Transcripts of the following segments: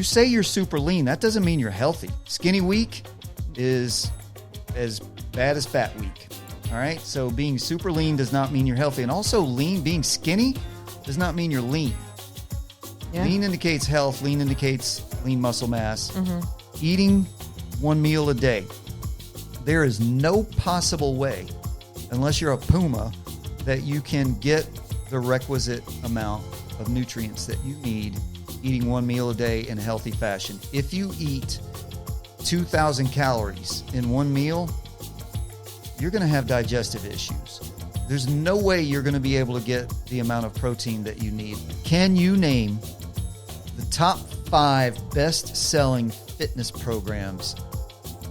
you say you're super lean, that doesn't mean you're healthy. Skinny weak is as bad as fat weak. All right? So being super lean does not mean you're healthy. And also being skinny does not mean you're lean. Yeah. Lean indicates health. Lean indicates lean muscle mass. Mm-hmm. Eating one meal a day. There is no possible way, unless you're a puma, that you can get the requisite amount of nutrients that you need eating one meal a day in a healthy fashion. If you eat 2,000 calories in one meal, you're going to have digestive issues. There's no way you're going to be able to get the amount of protein that you need. Can you name the top 5 best-selling fitness programs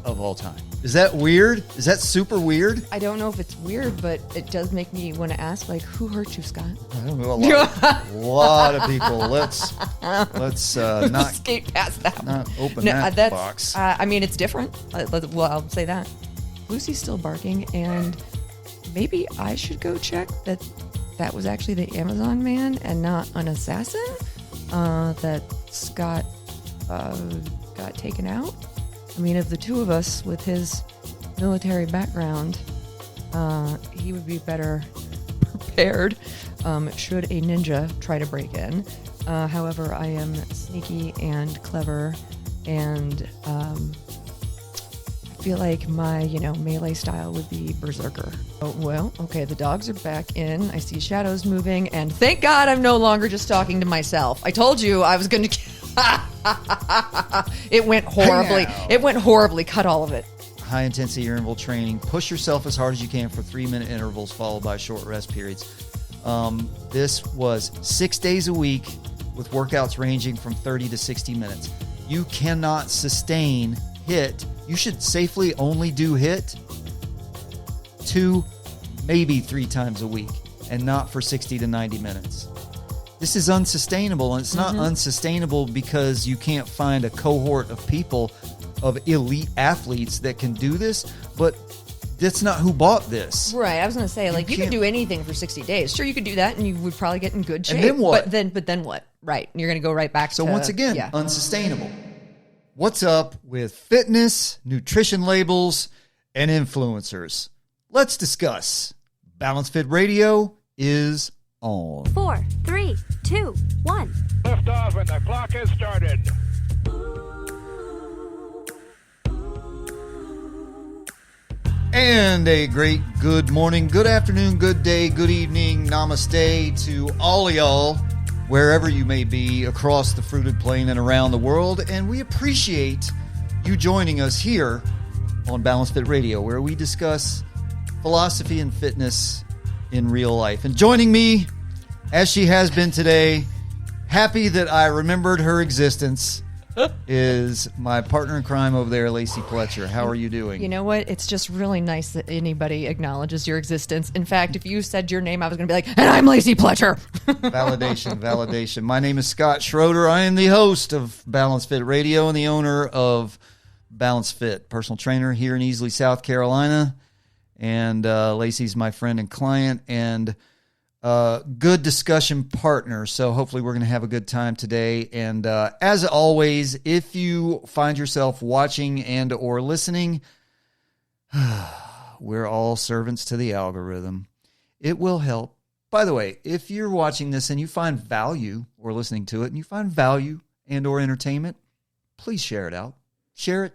of all time? Is that weird? Is that super weird? I don't know if it's weird, but it does make me want to ask, like, who hurt you, Scott? I don't know. A lot of people. Let's not skate past that. Not open that box. I mean, it's different. Well, I'll say that. Lucy's still barking, and maybe I should go check that was actually the Amazon man and not an assassin that Scott got taken out. I mean, of the two of us with his military background, he would be better prepared should a ninja try to break in. However, I am sneaky and clever, and I feel like my, melee style would be berserker. Oh, well, okay, the dogs are back in. I see shadows moving, and thank God I'm no longer just talking to myself. I told you I was going to... It went horribly. It went horribly. Cut all of it. High intensity interval training. Push yourself as hard as you can for 3-minute intervals followed by short rest periods. This was 6 days a week with workouts ranging from 30 to 60 minutes. You cannot sustain HIIT. You should safely only do HIIT 2, maybe 3 times a week, and not for 60 to 90 minutes. This is unsustainable, and it's not unsustainable because you can't find a cohort of people, of elite athletes that can do this, but that's not who bought this. Right, I was going to say, you can do anything for 60 days. Sure, you could do that, and you would probably get in good shape. And then what? But then what? Right, you're going to go right back to... So once again, unsustainable. What's up with fitness, nutrition labels, and influencers? Let's discuss. Balanced Fit Radio is on. 4, 3, 2, 1. Lift off and the clock has started. And a great good morning, good afternoon, good day, good evening, namaste to all of y'all, wherever you may be across the fruited plain and around the world. And we appreciate you joining us here on Balanced Fit Radio, where we discuss philosophy and fitness in real life. And joining me, as she has been today, happy that I remembered her existence, is my partner in crime over there, Lacey Pletcher. How are you doing? You know what? It's just really nice that anybody acknowledges your existence. In fact, if you said your name, I was going to be like, and I'm Lacey Pletcher. Validation. My name is Scott Schroeder. I am the host of Balanced Fit Radio and the owner of Balanced Fit, personal trainer here in Easley, South Carolina. And Lacey's my friend and client and good discussion partner. So hopefully we're going to have a good time today. And as always, if you find yourself watching and or listening, we're all servants to the algorithm. It will help. By the way, if you're watching this and you find value or listening to it and you find value and or entertainment, please share it out. Share it.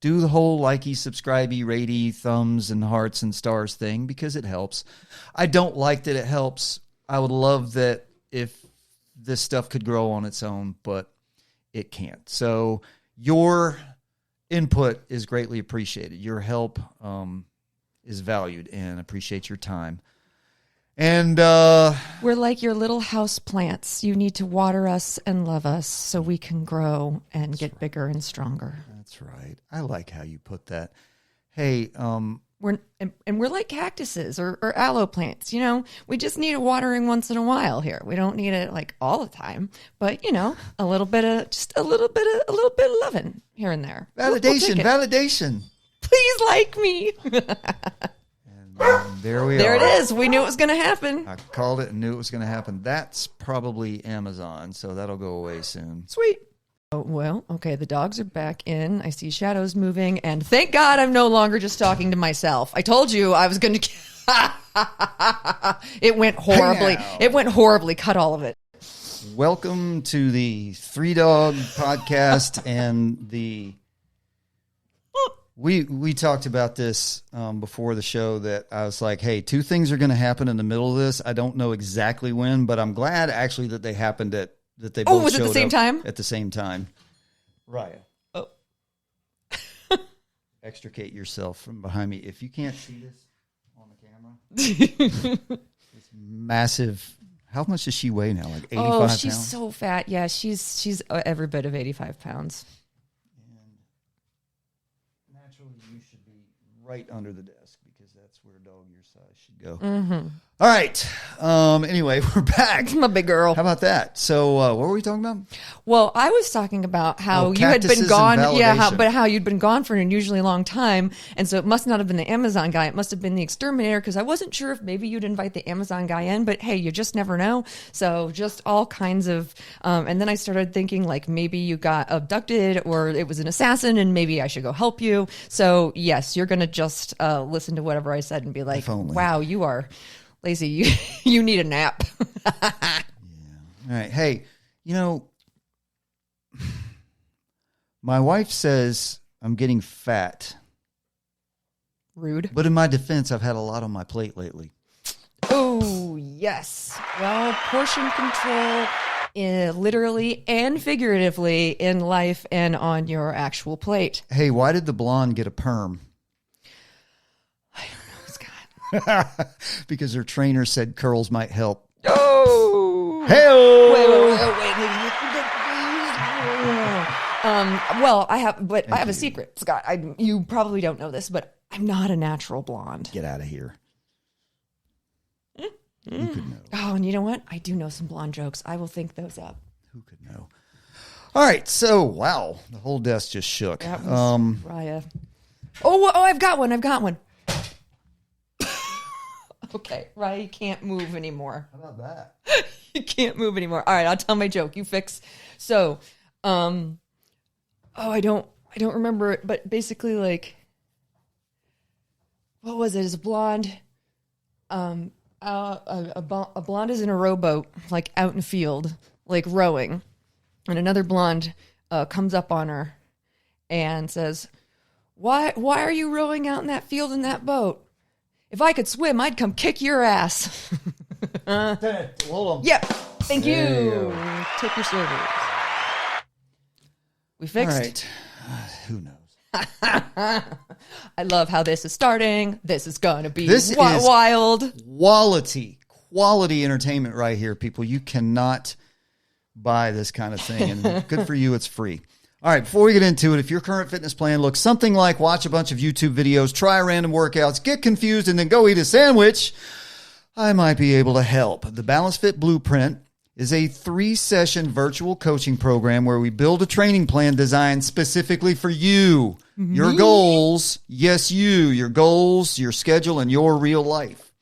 Do the whole likey, subscribey, ratey, thumbs and hearts and stars thing because it helps. I don't like that it helps. I would love that if this stuff could grow on its own, but it can't. So your input is greatly appreciated. Your help is valued and appreciate your time. And we're like your little house plants. You need to water us and love us so we can grow and get bigger and stronger. That's right. I like how you put that. Hey, we're like cactuses or aloe plants. We just need a watering once in a while here. We don't need it like all the time, but a little bit of loving here and there. Validation. Please like me. There we are. There it is. We knew it was going to happen. I called it and knew it was going to happen. That's probably Amazon, so that'll go away soon. Sweet. Oh, well, okay, the dogs are back in. I see shadows moving, and thank God I'm no longer just talking to myself. I told you I was going to... It went horribly. Hey now. It went horribly. Cut all of it. Welcome to the Three Dog Podcast, and the we talked about this before the show, that I was like, hey, two things are going to happen in the middle of this. I don't know exactly when, but I'm glad actually that they happened that they both was it the showed same up time? at the same time. Raya. Oh. Extricate yourself from behind me. If you can't see this on the camera, this massive. How much does she weigh now? Like 85 pounds? Oh, she's so fat. Yeah, she's every bit of 85 pounds. And naturally, you should be right under the desk because that's where a dog your size should go. Mm-hmm. All right. Anyway, we're back. I'm a big girl. How about that? So, what were we talking about? Well, I was talking about how you had cactuses been and gone, validation. how you'd been gone for an unusually long time, and so it must not have been the Amazon guy. It must have been the exterminator, because I wasn't sure if maybe you'd invite the Amazon guy in, but hey, you just never know. So just all kinds of, and then I started thinking like maybe you got abducted or it was an assassin, and maybe I should go help you. So yes, you're gonna just listen to whatever I said and be like, wow, you are lazy. You need a nap. Yeah. All right. Hey, my wife says I'm getting fat. Rude. But in my defense, I've had a lot on my plate lately. Oh, yes. Well, portion control, literally and figuratively, in life and on your actual plate. Hey, why did the blonde get a perm? I don't know, Scott. Because her trainer said curls might help. Oh! Hey! Well, I have a secret, Scott. You probably don't know this, but I'm not a natural blonde. Get out of here. Who could know? Oh, and you know what? I do know some blonde jokes. I will think those up. Who could know? All right. So, wow. The whole desk just shook. That was Raya. Oh, I've got one. Okay, Raya, you can't move anymore. How about that? You can't move anymore. All right, I'll tell my joke. You fix. So, I don't remember it, but basically, like, what was it? It's a blonde. A blonde is in a rowboat, like out in the field, like rowing, and another blonde comes up on her and says, "Why are you rowing out in that field in that boat? If I could swim, I'd come kick your ass." Hold on. Yep. Thank you. There you go. Take your servers. We fixed. All right. Who knows? I love how this is starting. This is going to be This is wild. Quality entertainment right here, people. You cannot buy this kind of thing, and good for you, it's free. All right, before we get into it, if your current fitness plan looks something like watch a bunch of YouTube videos, try random workouts, get confused, and then go eat a sandwich, I might be able to help. The Balanced Fit Blueprint is a 3-session virtual coaching program where we build a training plan designed specifically for you, your goals, yes, your goals, your schedule, and your real life.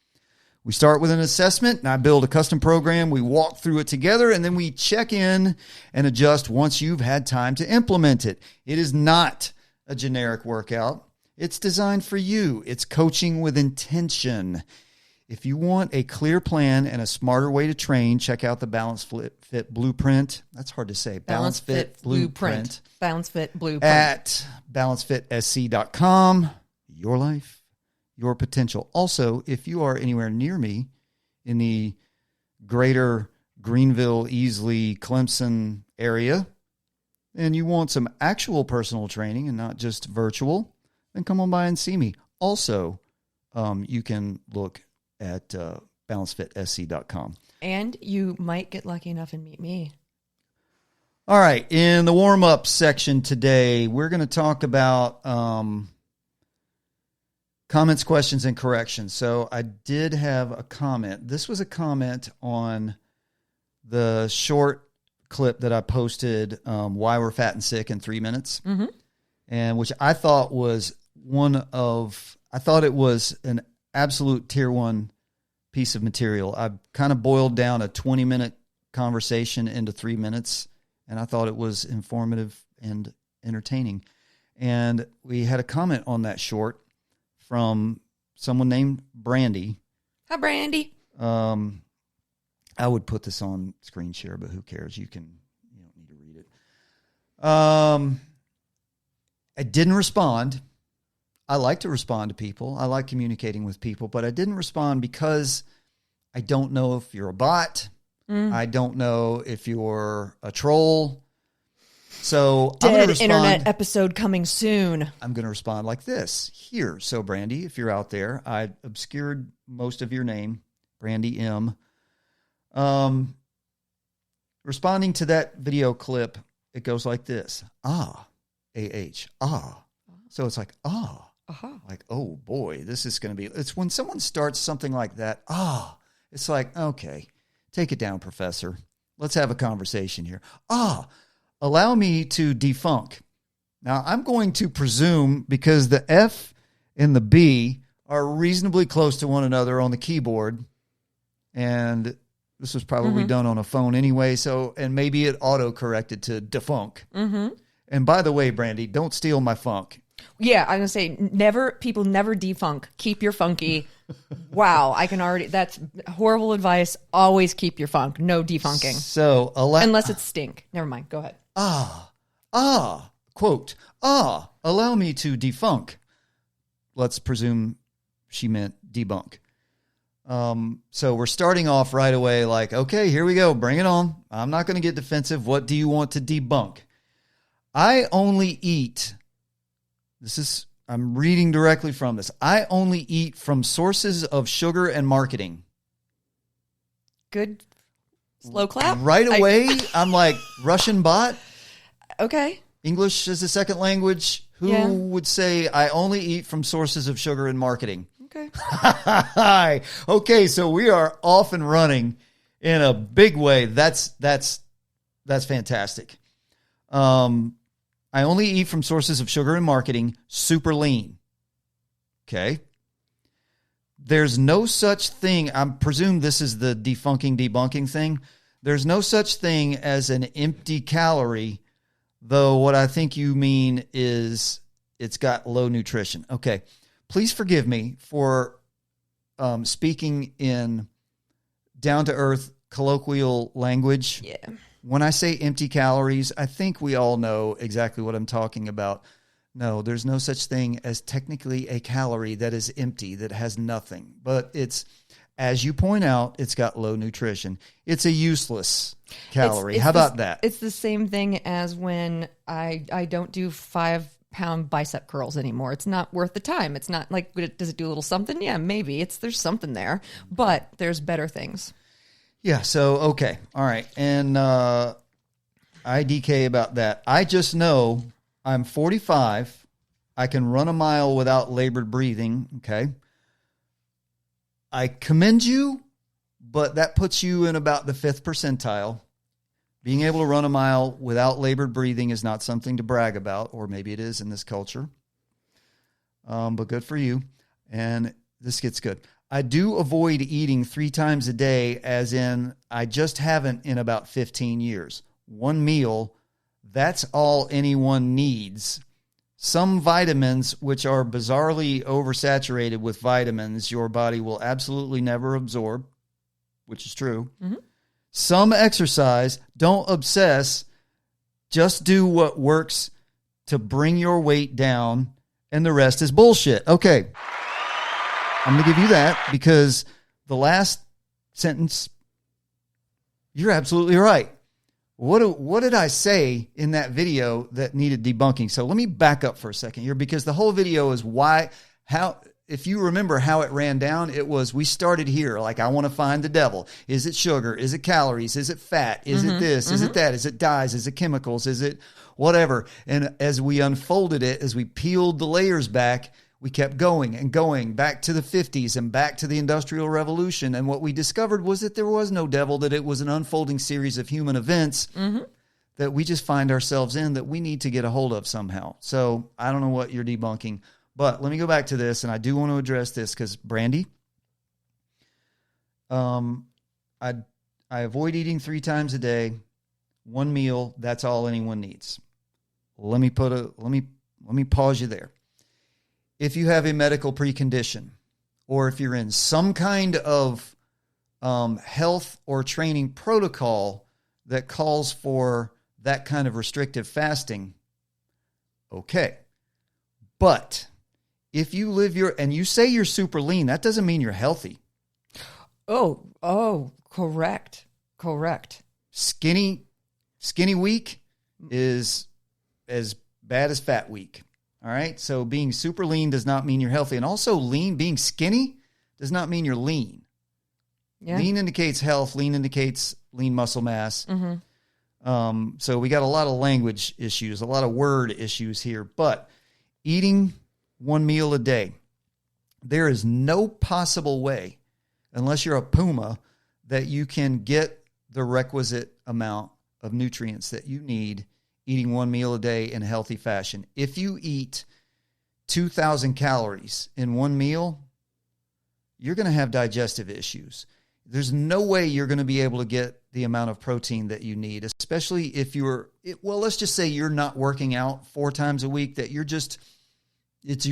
We start with an assessment, and I build a custom program. We walk through it together, and then we check in and adjust once you've had time to implement it. It is not a generic workout. It's designed for you. It's coaching with intention. If you want a clear plan and a smarter way to train, check out the Balanced Fit Blueprint. That's hard to say. Balanced Fit Blueprint. Balanced Fit Blueprint. At balancedfitsc.com. Your life, your potential. Also, if you are anywhere near me in the greater Greenville, Easley, Clemson area, and you want some actual personal training and not just virtual, then come on by and see me. Also, you can look at balancedfitsc.com. And you might get lucky enough and meet me. All right. In the warm-up section today, we're going to talk about comments, questions, and corrections. So I did have a comment. This was a comment on the short clip that I posted, Why We're Fat and Sick in 3 minutes, and which I thought was it was an absolute tier 1 piece of material. I kind of boiled down a 20-minute conversation into 3 minutes, and I thought it was informative and entertaining. And we had a comment on that short from someone named Brandy. Hi, Brandy. I would put this on screen share, but who cares? You don't need to read it. I didn't respond. I like to respond to people. I like communicating with people, but I didn't respond because I don't know if you're a bot. I don't know if you're a troll. So I'm going to respond. Internet episode coming soon. I'm going to respond like this here. So Brandy, if you're out there, I obscured most of your name, Brandy M. Responding to that video clip, it goes like this. Ah. So it's like, like, oh boy, this is going to be, it's when someone starts something like that. It's like, okay, take it down, professor. Let's have a conversation here. Allow me to defunk. Now I'm going to presume because the F and the B are reasonably close to one another on the keyboard. And this was probably done on a phone anyway. So, and maybe it auto-corrected to defunk. Mm-hmm. And by the way, Brandy, don't steal my funk. Yeah, I'm going to say people never defunk. Keep your funky. Wow, that's horrible advice. Always keep your funk. No defunking. So, unless it's stink. Never mind. Go ahead. Quote, allow me to defunk. Let's presume she meant debunk. So we're starting off right away like, okay, here we go. Bring it on. I'm not going to get defensive. What do you want to debunk? I only eat. I'm reading directly from this. I only eat from sources of sugar and marketing. Good. Slow clap. Right away, I'm like, Russian bot? Okay. English as a second language. Who would say I only eat from sources of sugar and marketing? Okay. Okay, so we are off and running in a big way. That's fantastic. I only eat from sources of sugar and marketing, super lean. Okay. There's no such thing. I presume this is the debunking thing. There's no such thing as an empty calorie, though what I think you mean is it's got low nutrition. Okay. Please forgive me for speaking in down-to-earth colloquial language. Yeah. When I say empty calories, I think we all know exactly what I'm talking about. No, there's no such thing as technically a calorie that is empty, that has nothing. But it's, as you point out, it's got low nutrition. It's a useless calorie. How about that? It's the same thing as when I don't do 5-pound bicep curls anymore. It's not worth the time. It's not like, does it do a little something? Yeah, maybe. There's something there, but there's better things. Yeah, so, okay. All right. And IDK about that. I just know I'm 45. I can run a mile without labored breathing, okay? I commend you, but that puts you in about the 5th percentile. Being able to run a mile without labored breathing is not something to brag about, or maybe it is in this culture. But good for you. And this gets good. I do avoid eating 3 times a day, as in I just haven't in about 15 years. One meal, that's all anyone needs. Some vitamins, which are bizarrely oversaturated with vitamins, your body will absolutely never absorb, which is true. Mm-hmm. Some exercise, don't obsess, just do what works to bring your weight down, and the rest is bullshit. Okay. I'm going to give you that because the last sentence, you're absolutely right. What did I say in that video that needed debunking? So let me back up for a second here because the whole video is if you remember how it ran down, it was, we started here. Like, I want to find the devil. Is it sugar? Is it calories? Is it fat? Is it this? Is it that? Is it dyes? Is it chemicals? Is it whatever? And as we unfolded it, as we peeled the layers back, we kept going and going back to the 50s and back to the Industrial Revolution. And what we discovered was that there was no devil, that it was an unfolding series of human events that we just find ourselves in that we need to get a hold of somehow. So I don't know what you're debunking, but let me go back to this. And I do want to address this because Brandy, I avoid eating 3 times a day. one meal, that's all anyone needs. Let me pause you there. If you have a medical precondition, or if you're in some kind of health or training protocol that calls for that kind of restrictive fasting, okay. But if you live and you say you're super lean, that doesn't mean you're healthy. Oh, correct. Skinny week is as bad as fat week. All right. So being super lean does not mean you're healthy. And also being skinny does not mean you're lean. Yeah. Lean indicates health. Lean indicates lean muscle mass. Mm-hmm. So we got a lot of language issues, a lot of word issues here, but eating one meal a day, there is no possible way, unless you're a puma, that you can get the requisite amount of nutrients that you need eating one meal a day in a healthy fashion. If you eat 2,000 calories in one meal, you're going to have digestive issues. There's no way you're going to be able to get the amount of protein that you need, especially if let's just say you're not working out 4 times a week, that you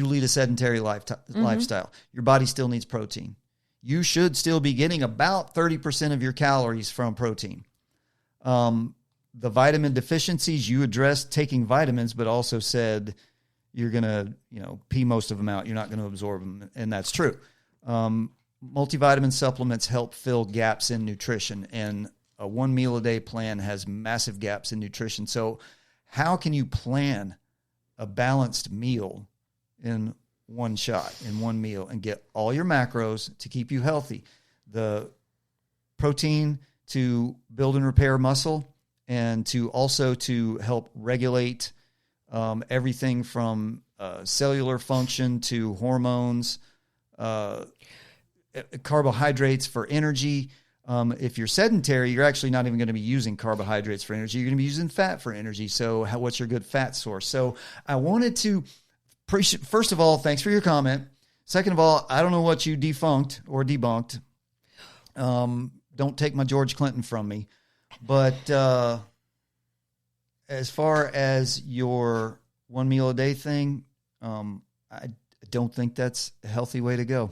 lead a sedentary lifestyle. Your body still needs protein. You should still be getting about 30% of your calories from protein. The vitamin deficiencies, you addressed taking vitamins, but also said you're going to, pee most of them out. You're not going to absorb them. And that's true. Multivitamin supplements help fill gaps in nutrition, and a one meal a day plan has massive gaps in nutrition. So how can you plan a balanced meal in one shot, in one meal, and get all your macros to keep you healthy? The protein to build and repair muscle, and to help regulate everything from cellular function to hormones, carbohydrates for energy. If you're sedentary, you're actually not even going to be using carbohydrates for energy. You're going to be using fat for energy. So what's your good fat source? So I wanted to appreciate, first of all, thanks for your comment. Second of all, I don't know what you defunct or debunked. Don't take my George Clinton from me. But as far as your one meal a day thing, I don't think that's a healthy way to go.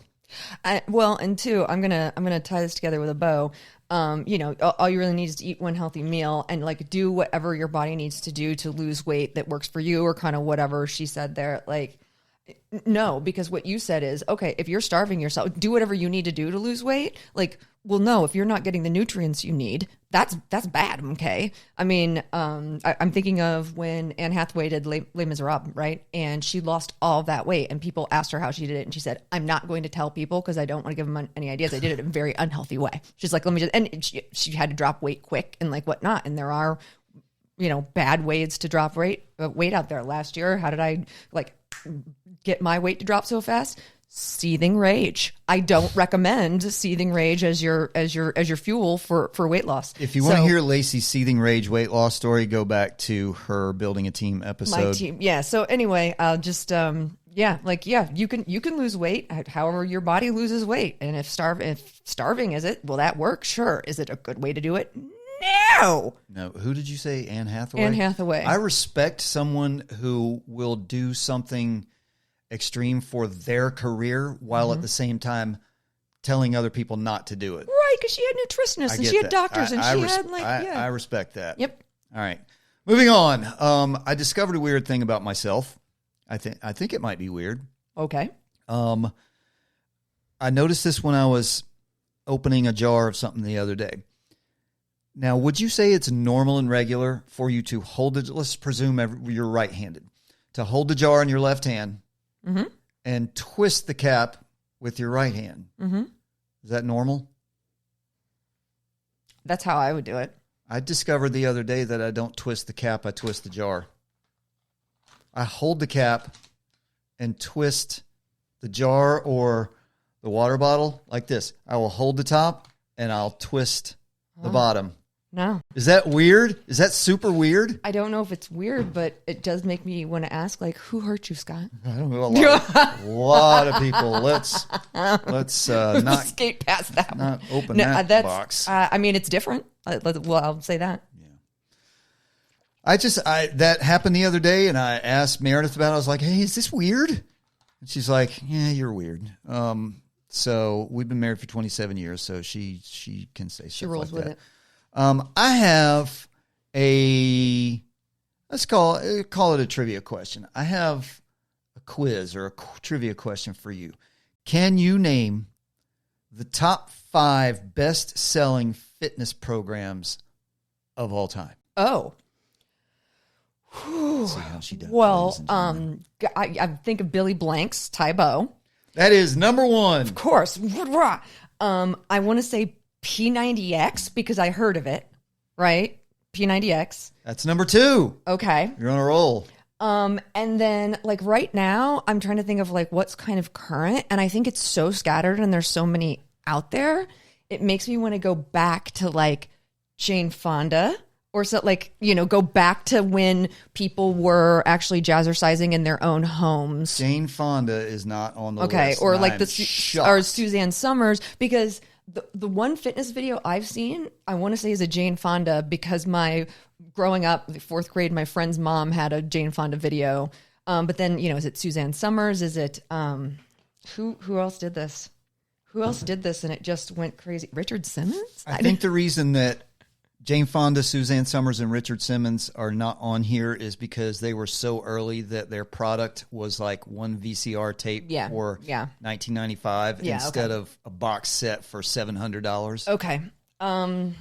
And two, I'm gonna tie this together with a bow. All you really need is to eat one healthy meal and do whatever your body needs to do to lose weight that works for you, or kind of whatever she said there. No, because what you said is, okay, if you're starving yourself, do whatever you need to do to lose weight. Well, no, if you're not getting the nutrients you need, that's bad. Okay. I mean, I'm thinking of when Anne Hathaway did Les Miserables, right? And she lost all of that weight, and people asked her how she did it. And she said, I'm not going to tell people because I don't want to give them any ideas. I did it in a very unhealthy way. She's like, and she had to drop weight quick and whatnot. And there are, bad ways to drop weight out there. Last year, how did I get my weight to drop so fast? Seething rage. I don't recommend seething rage as your fuel for weight loss. If you want to hear Lacey's seething rage weight loss story, go back to her building a team episode. My team, yeah. So anyway, I'll just you can lose weight however your body loses weight, and if starving is it, will that work? Sure. Is it a good way to do it? No. Who did you say? Anne Hathaway? Anne Hathaway. I respect someone who will do something extreme for their career while at the same time telling other people not to do it. Right, because she had nutritionists and she had doctors I respect that. Yep. All right. Moving on. I discovered a weird thing about myself. I think it might be weird. Okay. I noticed this when I was opening a jar of something the other day. Now, would you say it's normal and regular for you to hold it? Let's presume you're right-handed. To hold the jar in your left hand and twist the cap with your right hand. Mm-hmm. Is that normal? That's how I would do it. I discovered the other day that I don't twist the cap, I twist the jar. I hold the cap and twist the jar or the water bottle like this. I will hold the top and I'll twist the bottom. No. Is that weird? Is that super weird? I don't know if it's weird, but it does make me want to ask, who hurt you, Scott? I don't know. A lot of people. Let's not skate past that. Not open that box. I mean, it's different. I'll say that. Yeah. That happened the other day, and I asked Meredith about it. I was like, hey, is this weird? And she's like, yeah, you're weird. So we've been married for 27 years, so she can say She rolls like with that. it. I have let's call it a trivia question. I have a quiz or a trivia question for you. Can you name the top 5 best-selling fitness programs of all time? Oh. Let's see how she does. Well, I think of Billy Blank's Tybo. That is number 1. Of course. I want to say P90X because I heard of it, right? P90X. That's number 2. Okay. You're on a roll. And then like right now, I'm trying to think of like what's kind of current, and I think it's so scattered and there's so many out there. It makes me want to go back to like Jane Fonda. Or so, like, go back to when people were actually jazzercising in their own homes. Jane Fonda is not on the list. Okay, or like or shocked. Suzanne Summers, because the one fitness video I've seen, I want to say is a Jane Fonda, because growing up, 4th grade, my friend's mom had a Jane Fonda video. But then, is it Suzanne Summers? Is it, who else did this? Who else did this and it just went crazy? Richard Simmons? I think the reason that Jane Fonda, Suzanne Summers, and Richard Simmons are not on here is because they were so early that their product was like one VCR tape for 1995 instead of a box set for $700. Okay.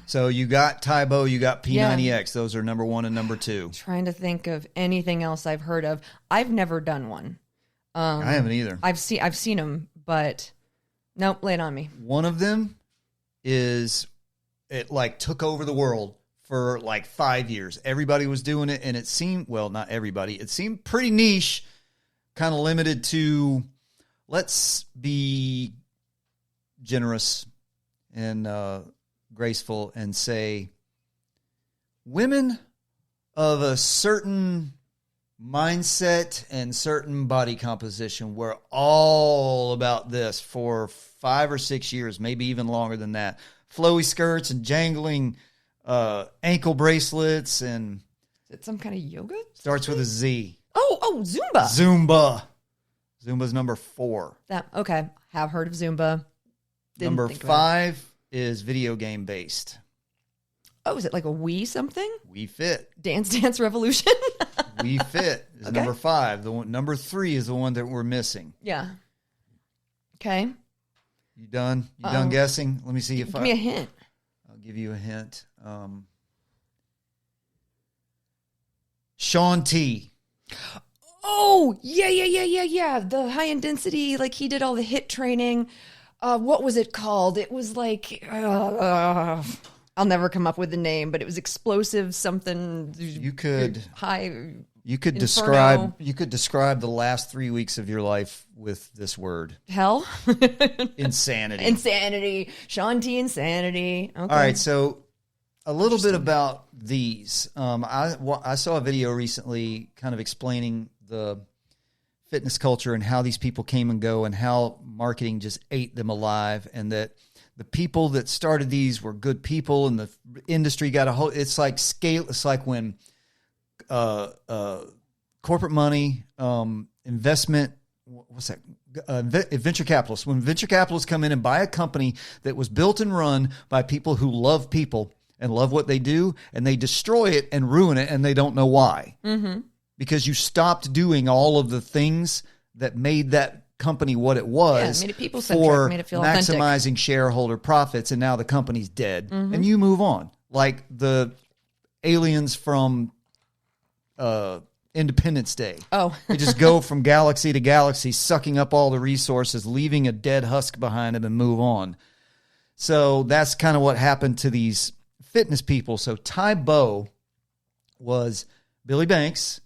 So you got Tybo, you got P90X. Those are number 1 and number 2. Trying to think of anything else I've heard of. I've never done one. I haven't either. I've seen them, but nope, lay it on me. One of them is... It like took over the world for like 5 years. Everybody was doing it, and it seemed, well, not everybody. It seemed pretty niche, kind of limited to, let's be generous and graceful and say, women of a certain mindset and certain body composition were all about this for 5 or 6 years, maybe even longer than that. Flowy skirts and jangling ankle bracelets, and is it some kind of yoga? Starts with a Z. Oh, Zumba. Zumba's number 4. Okay. Have heard of Zumba. Number 5 is video game based. Oh, is it like a Wii something? Wii Fit. Dance Revolution? Wii Fit is number 5. Number 3 is the one that we're missing. Yeah. Okay. You done? You done guessing? Let me see if Give me a hint. I'll give you a hint. Sean T. Oh, yeah. The high intensity, like he did all the HIIT training. What was it called? It was like, I'll never come up with the name, but it was explosive something. You could high. You could Inferno. describe the last 3 weeks of your life with this word. Hell? Insanity. Insanity. Sean T. Insanity. Okay. All right, so a little bit about these. I saw a video recently kind of explaining the fitness culture and how these people came and go and how marketing just ate them alive, and that the people that started these were good people and the industry got a hold. It's like scale. It's like when corporate money, investment, what's that? Venture capitalists. When venture capitalists come in and buy a company that was built and run by people who love people and love what they do, and they destroy it and ruin it, and they don't know why. Mm-hmm. Because you stopped doing all of the things that made that company what it was, made it people-centric, for made it feel maximizing authentic. shareholder profits, and now the company's dead. Mm-hmm. And you move on. Like the aliens from Independence Day. Oh. They just go from galaxy to galaxy, sucking up all the resources, leaving a dead husk behind them, and move on. So that's kind of what happened to these fitness people. So Tybo was Billy Banks,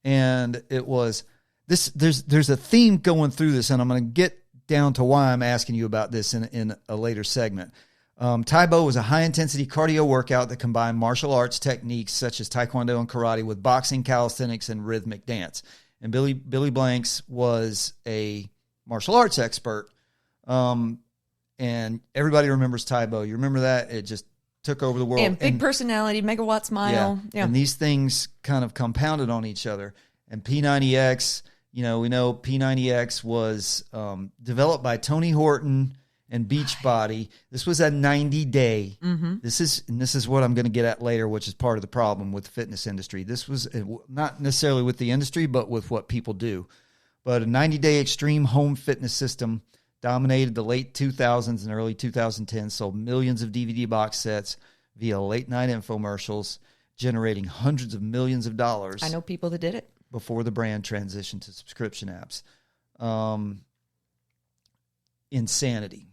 and it was this. There's a theme going through this, and I'm going to get down to why I'm asking you about this in a later segment. Tybo was a high-intensity cardio workout that combined martial arts techniques such as Taekwondo and karate with boxing, calisthenics, and rhythmic dance. And Billy Blanks was a martial arts expert, and everybody remembers Tybo. You remember that? took over the world. And big personality, megawatt smile. Yeah. And these things kind of compounded on each other. And P90X, we know P90X was developed by Tony Horton and Beachbody. This was a 90-day. Mm-hmm. This is what I'm going to get at later, which is part of the problem with the fitness industry. This was not necessarily with the industry, but with what people do. But a 90-day extreme home fitness system dominated the late 2000s and early 2010s, sold millions of DVD box sets via late-night infomercials, generating hundreds of millions of dollars. I know people that did it. Before the brand transitioned to subscription apps. Insanity.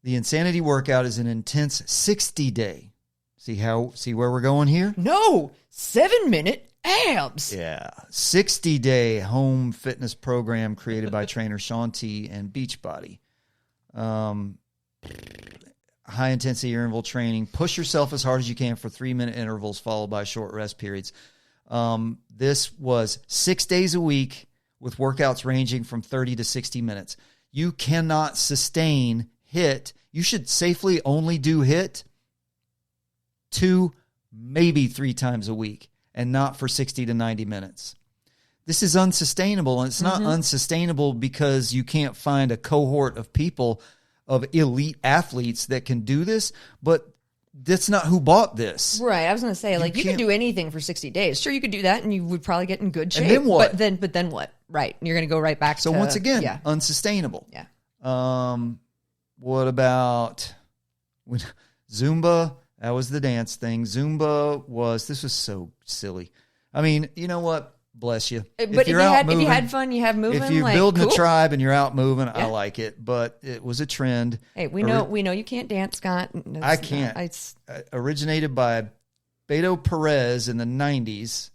The Insanity workout is an intense 60-day. See where we're going here? No, 7-minute abs. Yeah, 60-day home fitness program created by trainer Shaun T and Beachbody. High-intensity interval training. Push yourself as hard as you can for 3-minute intervals followed by short rest periods. This was 6 days a week with workouts ranging from 30 to 60 minutes. You cannot sustain HIIT. You should safely only do HIIT 2, maybe 3 times a week and not for 60 to 90 minutes. This is unsustainable, and it's not unsustainable because you can't find a cohort of people, of elite athletes that can do this, but that's not who bought this. Right. I was going to say, you can do anything for 60 days. Sure, you could do that and you would probably get in good shape. And then what? But then what? Right. You're going to go right back to... So once again, unsustainable. Yeah. What about Zumba? That was the dance thing. This was so silly. I mean, you know what? Bless you. But if you had fun, you have moving. If you're building a tribe and you're out moving, I like it. But it was a trend. Hey, we know you can't dance, Scott. I can't. Originated by Beto Perez in the 90s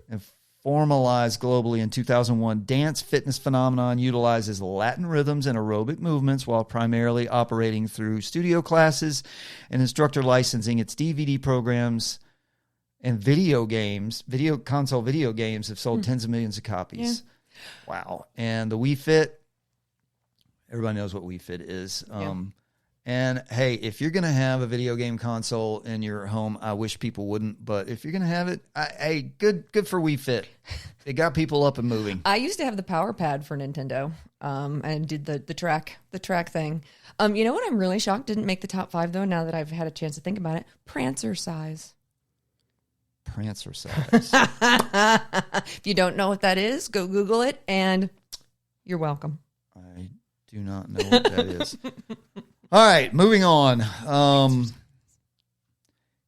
and formalized globally in 2001. Dance fitness phenomenon utilizes Latin rhythms and aerobic movements while primarily operating through studio classes and instructor licensing. Its DVD programs and video games have sold tens of millions of copies. Yeah. Wow. And the Wii Fit, everybody knows what Wii Fit is. And hey, if you're going to have a video game console in your home, I wish people wouldn't, but if you're going to have it, good for Wii Fit. It got people up and moving. I used to have the power pad for Nintendo, and did the track thing. You know what? I'm really shocked didn't make the top 5 though. Now that I've had a chance to think about it, Prancer size. Prancer size. If you don't know what that is, go Google it, and you're welcome. I do not know what that is. All right, moving on.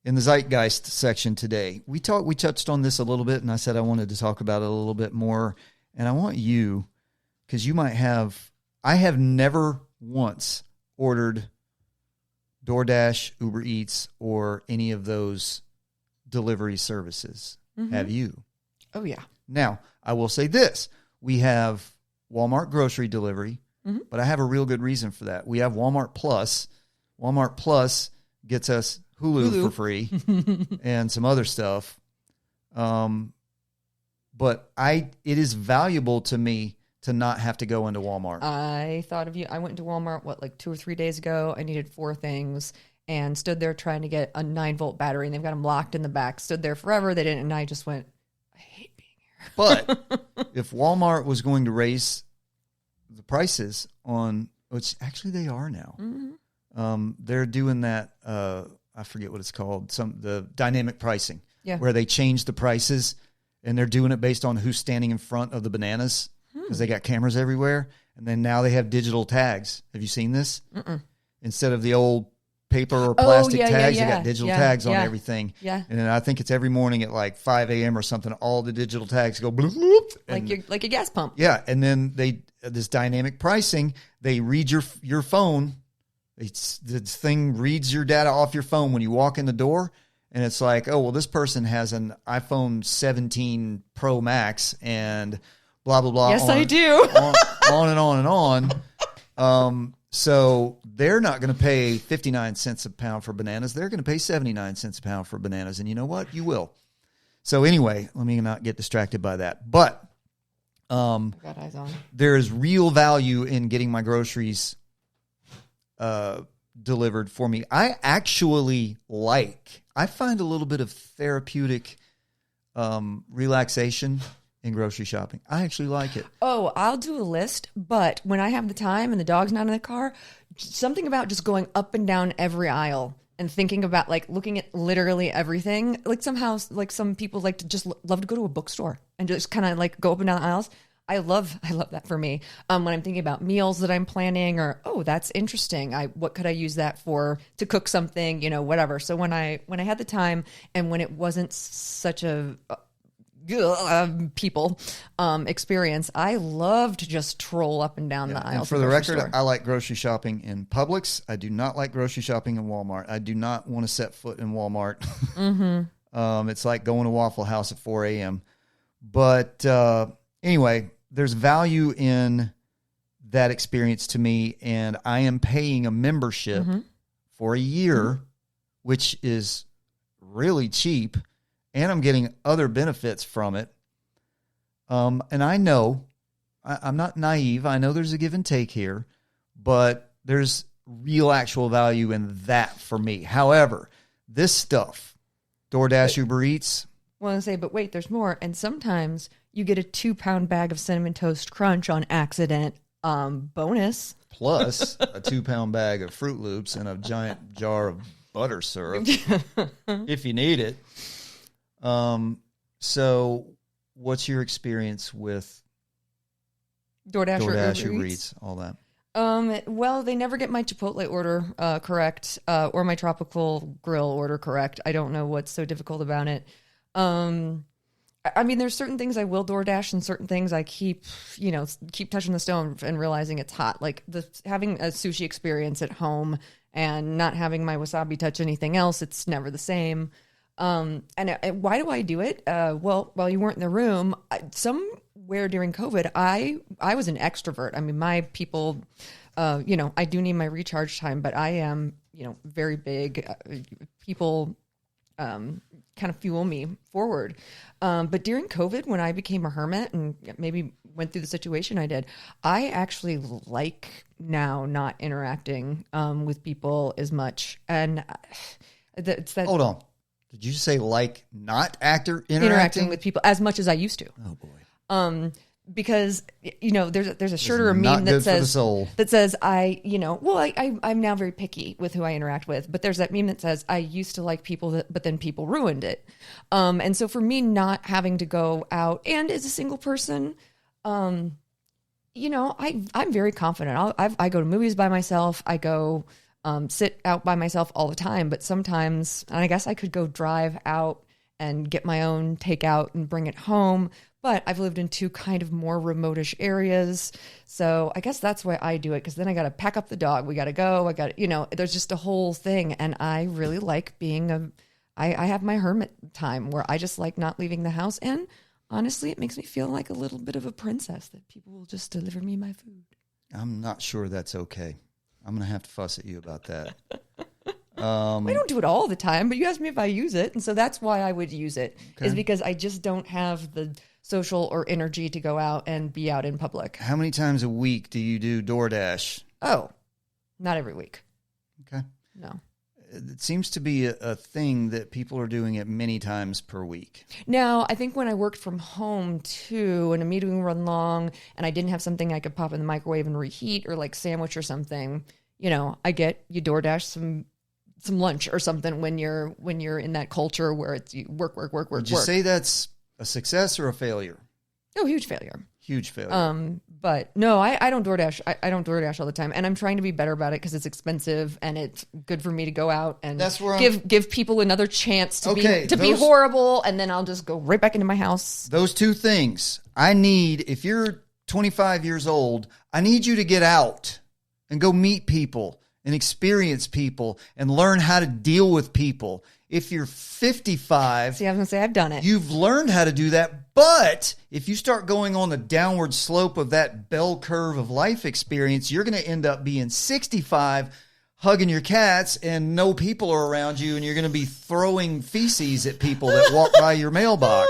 In the Zeitgeist section today, we touched on this a little bit, and I said I wanted to talk about it a little bit more. And I want you, because you might have, I have never once ordered DoorDash, Uber Eats, or any of those delivery services. Mm-hmm. Have you? Oh, yeah. Now, I will say this. We have Walmart grocery delivery, but I have a real good reason for that. We have Walmart Plus. Walmart Plus gets us Hulu for free and some other stuff. But it is valuable to me to not have to go into Walmart. I thought of you. I went into Walmart, 2 or 3 days ago. I needed 4 things and stood there trying to get a 9-volt battery, and they've got them locked in the back. Stood there forever. They didn't, and I just went, I hate being here. But if Walmart was going to raise the prices on, which actually they are now, they're doing that, I forget what it's called, the dynamic pricing, where they change the prices, and they're doing it based on who's standing in front of the bananas, because they got cameras everywhere, and then now they have digital tags. Have you seen this? Instead of the old paper or plastic tags, they got digital tags on everything. Yeah. And I think it's every morning at 5 a.m. or something, all the digital tags go bloop, bloop, like a gas pump. Yeah, and then this dynamic pricing, they read your phone. This thing reads your data off your phone when you walk in the door, and it's like, oh, well, this person has an iPhone 17 Pro Max and blah, blah, blah. Yes, I do. On and on and on. So they're not going to pay 59 cents a pound for bananas. They're going to pay 79 cents a pound for bananas. And you know what? You will. So anyway, let me not get distracted by that. But there is real value in getting my groceries delivered for me. I find a little bit of therapeutic relaxation in grocery shopping. I actually like it. Oh, I'll do a list, but when I have the time and the dog's not in the car, something about just going up and down every aisle and thinking about like looking at literally everything. Like somehow, like some people like to just love to go to a bookstore and just kind of like go up and down the aisles. I love that for me. When I'm thinking about meals that I'm planning or, oh, that's interesting. What could I use that for to cook something, whatever. So when I had the time and when it wasn't such a people experience, I love to just troll up and down the aisles. And for the record, I like grocery shopping in Publix. I do not like grocery shopping in Walmart. I do not want to set foot in Walmart. Mm-hmm. It's like going to Waffle House at 4 a.m. But anyway, there's value in that experience to me, and I am paying a membership for a year, which is really cheap. And I'm getting other benefits from it. And I know, I'm not naive. I know there's a give and take here, but there's real actual value in that for me. However, this stuff, DoorDash, Uber Eats. I want to say, but wait, there's more. And sometimes you get a 2-pound bag of Cinnamon Toast Crunch on accident. Bonus. Plus a 2-pound bag of Fruit Loops and a giant jar of butter syrup if you need it. So what's your experience with DoorDash or Uber Eats, all that? Well, they never get my Chipotle order correct, or my Tropical Grill order correct. I don't know what's so difficult about it. I mean, there's certain things I will DoorDash and certain things I keep touching the stone and realizing it's hot. Like having a sushi experience at home and not having my wasabi touch anything else, it's never the same. And why do I do it? Well, while you weren't in the room, somewhere during COVID, I was an extrovert. I mean, my people, I do need my recharge time, but I am, very big. People kind of fuel me forward. But during COVID, when I became a hermit and maybe went through the situation I did, I actually like now not interacting with people as much. And it's that. Hold on. Did you say like not interacting with people as much as I used to? Oh boy. Because there's a Schroeder meme that says I'm now very picky with who I interact with, but there's that meme that says I used to like people but then people ruined it. And so for me, not having to go out and as a single person, I'm very confident. I go to movies by myself. I go sit out by myself all the time, but sometimes, and I guess I could go drive out and get my own takeout and bring it home, but I've lived in 2 kind of more remotish areas. So I guess that's why I do it. Cause then I got to pack up the dog. We got to go. There's just a whole thing. And I really like being I have my hermit time where I just like not leaving the house. And honestly, it makes me feel like a little bit of a princess that people will just deliver me my food. I'm not sure that's okay. I'm going to have to fuss at you about that. I don't do it all the time, but you asked me if I use it. And so that's why I would use it, is because I just don't have the social or energy to go out and be out in public. How many times a week do you do DoorDash? Oh, not every week. Okay. No. It seems to be a thing that people are doing it many times per week. Now, I think when I worked from home too, and a meeting would run long, and I didn't have something I could pop in the microwave and reheat, or like sandwich or something, you DoorDash some lunch or something when you're in that culture where it's work. Would you say that's a success or a failure? Oh, huge failure. Huge failure. But no, I don't DoorDash. I don't DoorDash all the time, and I'm trying to be better about it because it's expensive and it's good for me to go out and give people another chance to be horrible, and then I'll just go right back into my house. Those 2 things I need. If you're 25 years old, I need you to get out and go meet people and experience people and learn how to deal with people. If you're 55, see, I was going to say, I've done it. You've learned how to do that. But if you start going on the downward slope of that bell curve of life experience, you're going to end up being 65, hugging your cats, and no people are around you, and you're going to be throwing feces at people that walk by your mailbox.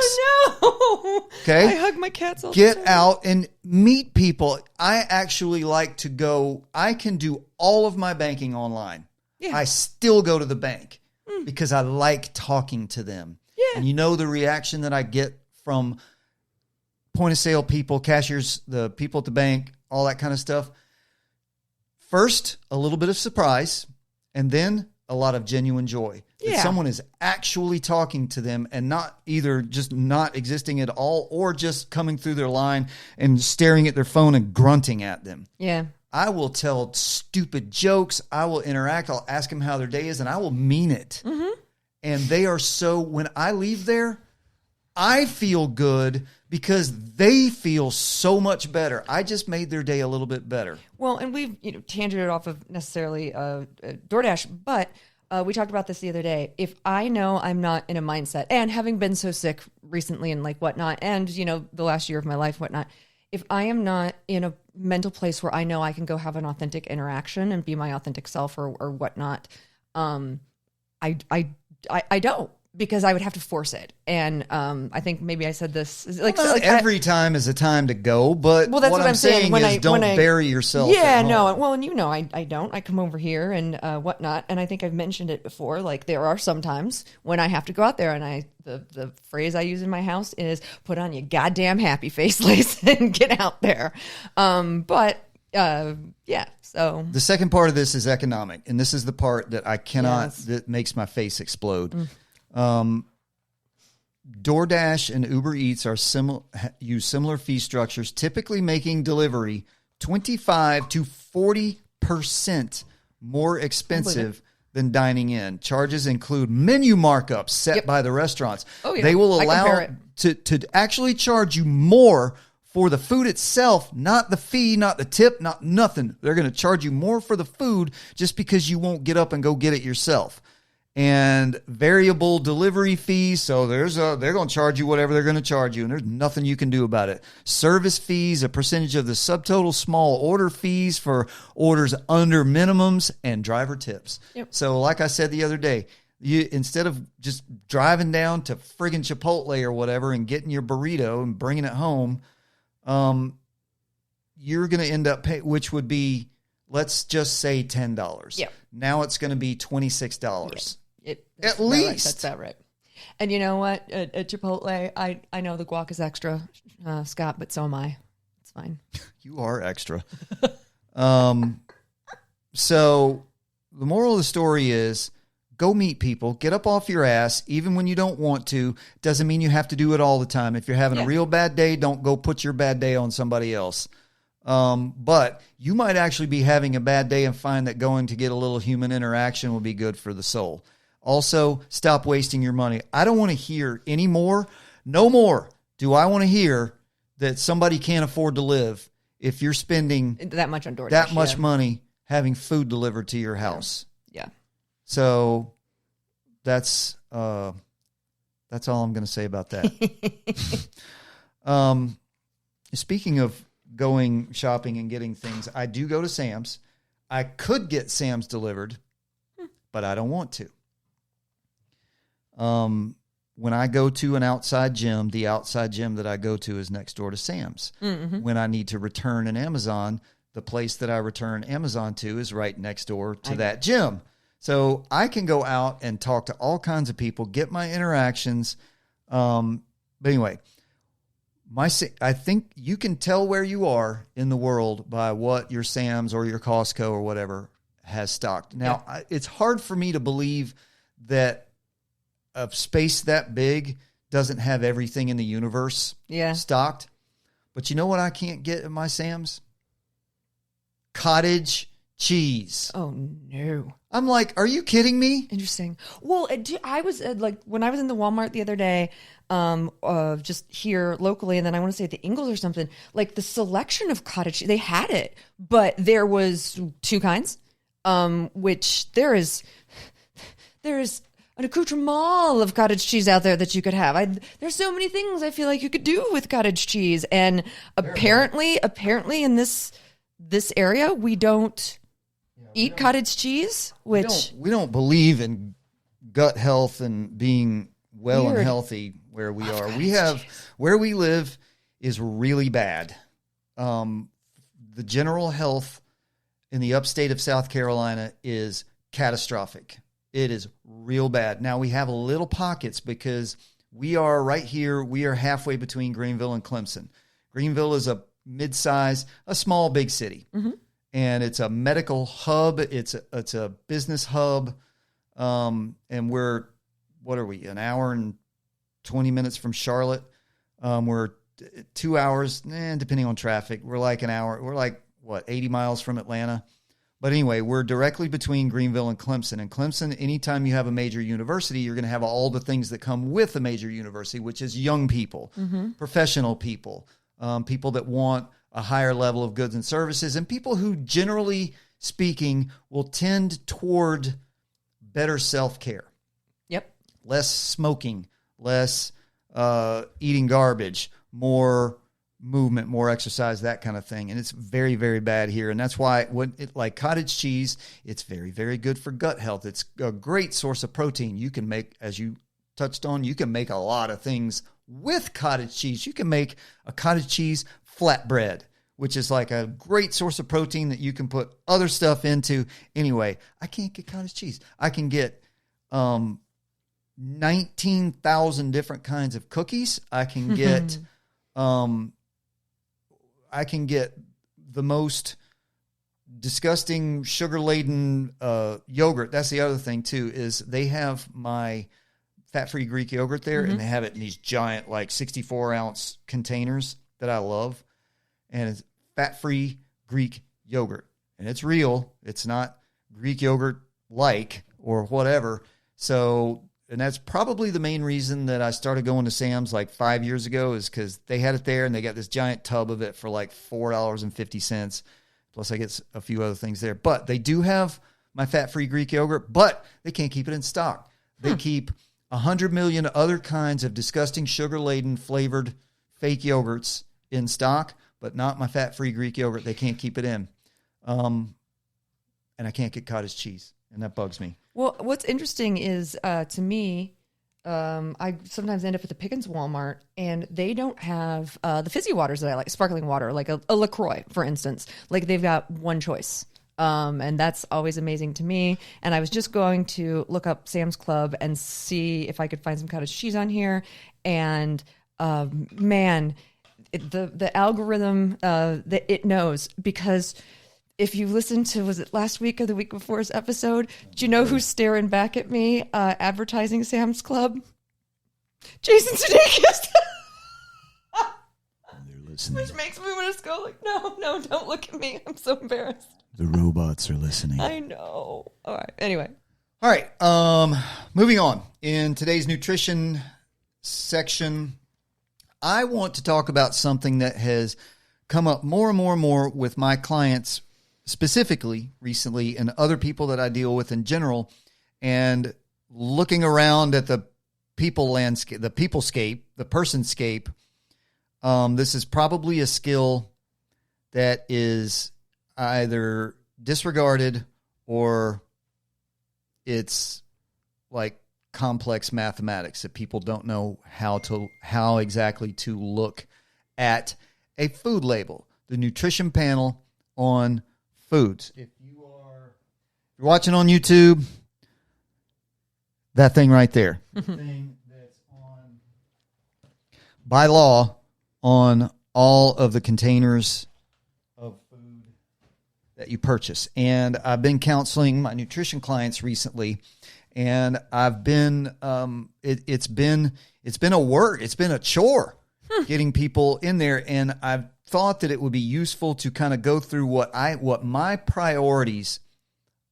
Oh, no. Okay? I hug my cats all the time. Get time. out and meet people. I actually like to go. I can do all of my banking online. Yeah. I still go to the bank because I like talking to them. Yeah. And you know the reaction that I get from point of sale people, cashiers, the people at the bank, all that kind of stuff. First, a little bit of surprise, and then a lot of genuine joy. That Yeah. someone is actually talking to them and not either just not existing at all or just coming through their line and staring at their phone and grunting at them. Yeah. I will tell stupid jokes. I will interact. I'll ask them how their day is, and I will mean it. Mm-hmm. And they are so, when I leave there, I feel good because they feel so much better. I just made their day a little bit better. Well, and we've tangented off of necessarily DoorDash, but we talked about this the other day. If I know I'm not in a mindset, and having been so sick recently and like whatnot, and the last year of my life, whatnot, if I am not in a mental place where I know I can go have an authentic interaction and be my authentic self or whatnot, I don't. Because I would have to force it, and I think maybe I said this Not every time is a time to go, but well, that's what I'm saying. Don't bury yourself. Yeah, at home. no. Well, and I don't. I come over here and whatnot, and I think I've mentioned it before. Like there are some times when I have to go out there, and the phrase I use in my house is "put on your goddamn happy face, Lace, and get out there." Yeah. So the second part of this is economic, and this is the part that I cannot. Yes. That makes my face explode. DoorDash and Uber Eats are use similar fee structures, typically making delivery 25 to 40% more expensive than dining in. Charges include menu markups set by the restaurants. Oh, yeah. They will I allow compare to actually charge you more for the food itself, not the fee, not the tip, not nothing. They're going to charge you more for the food just because you won't get up and go get it yourself. And variable delivery fees. So they're going to charge you whatever they're going to charge you, and there's nothing you can do about it. Service fees, a percentage of the subtotal, small order fees for orders under minimums, and driver tips. Yep. So like I said the other day, you instead of just driving down to friggin' Chipotle or whatever and getting your burrito and bringing it home, you're going to end up paying, which would be, let's just say $10. Yep. Now it's going to be $26. That's At least. right. That's that right. And you know what? At Chipotle, I know the guac is extra, Scott, but so am I. It's fine. You are extra. So the moral of the story is go meet people, get up off your ass, even when you don't want to. Doesn't mean you have to do it all the time. If you're having a real bad day, don't go put your bad day on somebody else. But you might actually be having a bad day and find that going to get a little human interaction will be good for the soul. Also, stop wasting your money. I don't want to hear any more. No more do I want to hear that somebody can't afford to live if you're spending That much on DoorDash. that much money having food delivered to your house. Yeah. So that's all I'm going to say about that. Speaking of going shopping and getting things, I do go to Sam's. I could get Sam's delivered, but I don't want to. When I go to an outside gym, the outside gym that I go to is next door to Sam's. Mm-hmm. When I need to return an Amazon, the place that I return Amazon to is right next door to that gym. So I can go out and talk to all kinds of people, get my interactions. But anyway, I think you can tell where you are in the world by what your Sam's or your Costco or whatever has stocked. Now, it's hard for me to believe that a space that big doesn't have everything in the universe stocked. But you know what I can't get at my Sam's? Cottage cheese. Oh, no. I'm like, are you kidding me? Interesting. Well, I was when I was in the Walmart the other day, just here locally, and then I want to say the Ingles or something, like the selection of cottage cheese, they had it, but there was two kinds, which there is an accoutrement of cottage cheese out there that you could have. There's so many things I feel like you could do with cottage cheese, and apparently in this area we don't eat cottage cheese, which we don't believe in gut health and being well Weird. and healthy where we are. We have where we live is really bad. The general health in the upstate of South Carolina is catastrophic. It is real bad. Now we have little pockets because we are right here. We are halfway between Greenville and Clemson. Greenville is a mid-size, a small, big city. And it's a medical hub. It's a business hub. And we're, what are we, an hour and 20 minutes from Charlotte. We're 2 hours, depending on traffic. We're like an hour. We're like, 80 miles from Atlanta. But anyway, we're directly between Greenville and Clemson. And Clemson, anytime you have a major university, you're going to have all the things that come with a major university, which is young people, professional people, people that want a higher level of goods and services, and people who, generally speaking, will tend toward better self-care. Yep. Less smoking, less eating garbage, more movement, more exercise, that kind of thing. And it's very, very bad here. And that's why, like cottage cheese, it's very, very good for gut health. It's a great source of protein. You can make, as you touched on, you can make a lot of things with cottage cheese. You can make a cottage cheese flatbread, which is like a great source of protein that you can put other stuff into. Anyway, I can't get cottage cheese. I can get 19,000 different kinds of cookies. I can get the most disgusting sugar-laden yogurt. That's the other thing too, is they have my fat-free Greek yogurt there, and they have it in these giant, like 64-ounce containers that I love. And it's fat-free Greek yogurt. And it's real. It's not Greek yogurt-like or whatever. So, and that's probably the main reason that I started going to Sam's like 5 years ago, is because they had it there and they got this giant tub of it for like $4.50. Plus I get a few other things there. But they do have my fat-free Greek yogurt, but they can't keep it in stock. They keep 100 million other kinds of disgusting sugar-laden flavored fake yogurts in stock, but not my fat-free Greek yogurt. They can't keep it in. And I can't get cottage cheese, and that bugs me. Well, what's interesting is, to me, I sometimes end up at the Pickens Walmart, and they don't have the fizzy waters that I like, sparkling water, like a LaCroix, for instance. Like, they've got one choice. And that's always amazing to me. And I was just going to look up Sam's Club and see if I could find some cottage cheese on here. And man, the algorithm, it knows, because if you listen to, was it last week or the week before's episode, do you know who's staring back at me advertising Sam's Club? Jason Sudeikis. They're listening. Which makes me want to go like, no, don't look at me. I'm so embarrassed. The robots are listening. I know. All right. Anyway. All right. Moving on. In today's nutrition section, I want to talk about something that has come up more and more and more with my clients specifically recently, and other people that I deal with in general, and looking around at the people landscape, the peoplescape, the personscape. This is probably a skill that is either disregarded or it's like complex mathematics that people don't know how exactly to look at a food label, the nutrition panel on foods. If you're watching on YouTube, that thing right there, the thing that's on by law on all of the containers of food that you purchase. And I've been counseling my nutrition clients recently, and I've been it's been a work, it's been a chore getting people in there, and I've thought that it would be useful to kind of go through what my priorities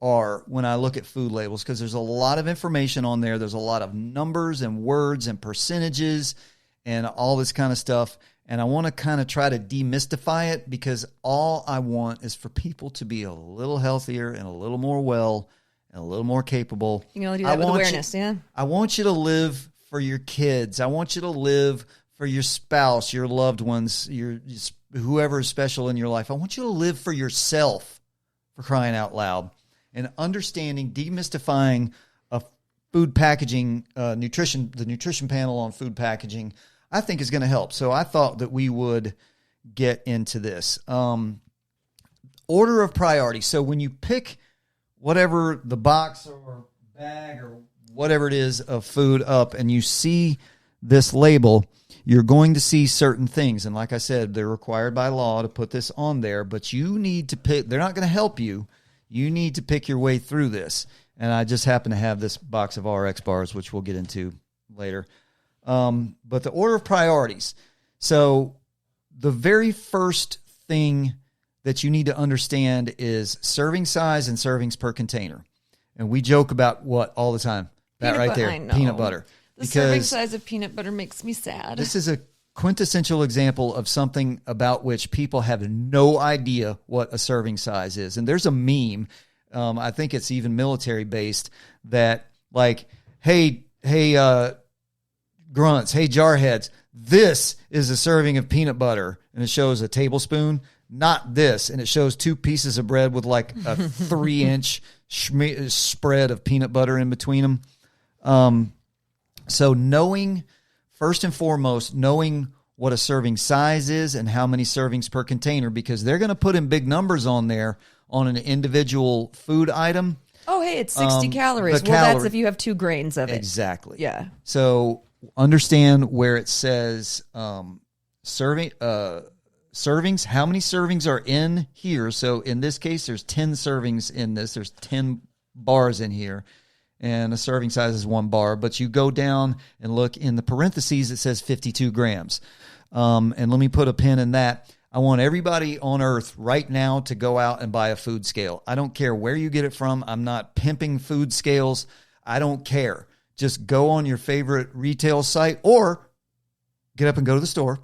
are when I look at food labels, because there's a lot of information on there. There's a lot of numbers and words and percentages and all this kind of stuff. And I want to kind of try to demystify it, because all I want is for people to be a little healthier and a little more well and a little more capable. You can only do that with awareness, yeah? I want you to live for your kids. I want you to live for your spouse, your loved ones, whoever is special in your life. I want you to live for yourself, for crying out loud. And understanding, demystifying food packaging, the nutrition panel on food packaging, I think is going to help. So I thought that we would get into this. Order of priority. So when you pick whatever the box or bag or whatever it is of food up and you see this label, you're going to see certain things. And like I said, they're required by law to put this on there, but you need to pick. They're not going to help you. You need to pick your way through this. And I just happen to have this box of RX bars, which we'll get into later. But the order of priorities. So the very first thing that you need to understand is serving size and servings per container. And we joke about what all the time? That right there, peanut butter. The serving size of peanut butter makes me sad. This is a quintessential example of something about which people have no idea what a serving size is. And there's a meme, I think it's even military based, that like, hey, grunts, hey, jarheads, this is a serving of peanut butter. And it shows a tablespoon, not this. And it shows 2 pieces of bread with like a 3-inch spread of peanut butter in between them. So first and foremost, knowing what a serving size is and how many servings per container, because they're going to put in big numbers on there on an individual food item. Oh, hey, it's 60 calories. That's if you have 2 grains of it. Exactly. Yeah. So understand where it says servings, how many servings are in here. So in this case, there's 10 servings in this. There's 10 bars in here. And a serving size is 1 bar. But you go down and look in the parentheses, it says 52 grams. And let me put a pin in that. I want everybody on earth right now to go out and buy a food scale. I don't care where you get it from. I'm not pimping food scales. I don't care. Just go on your favorite retail site or get up and go to the store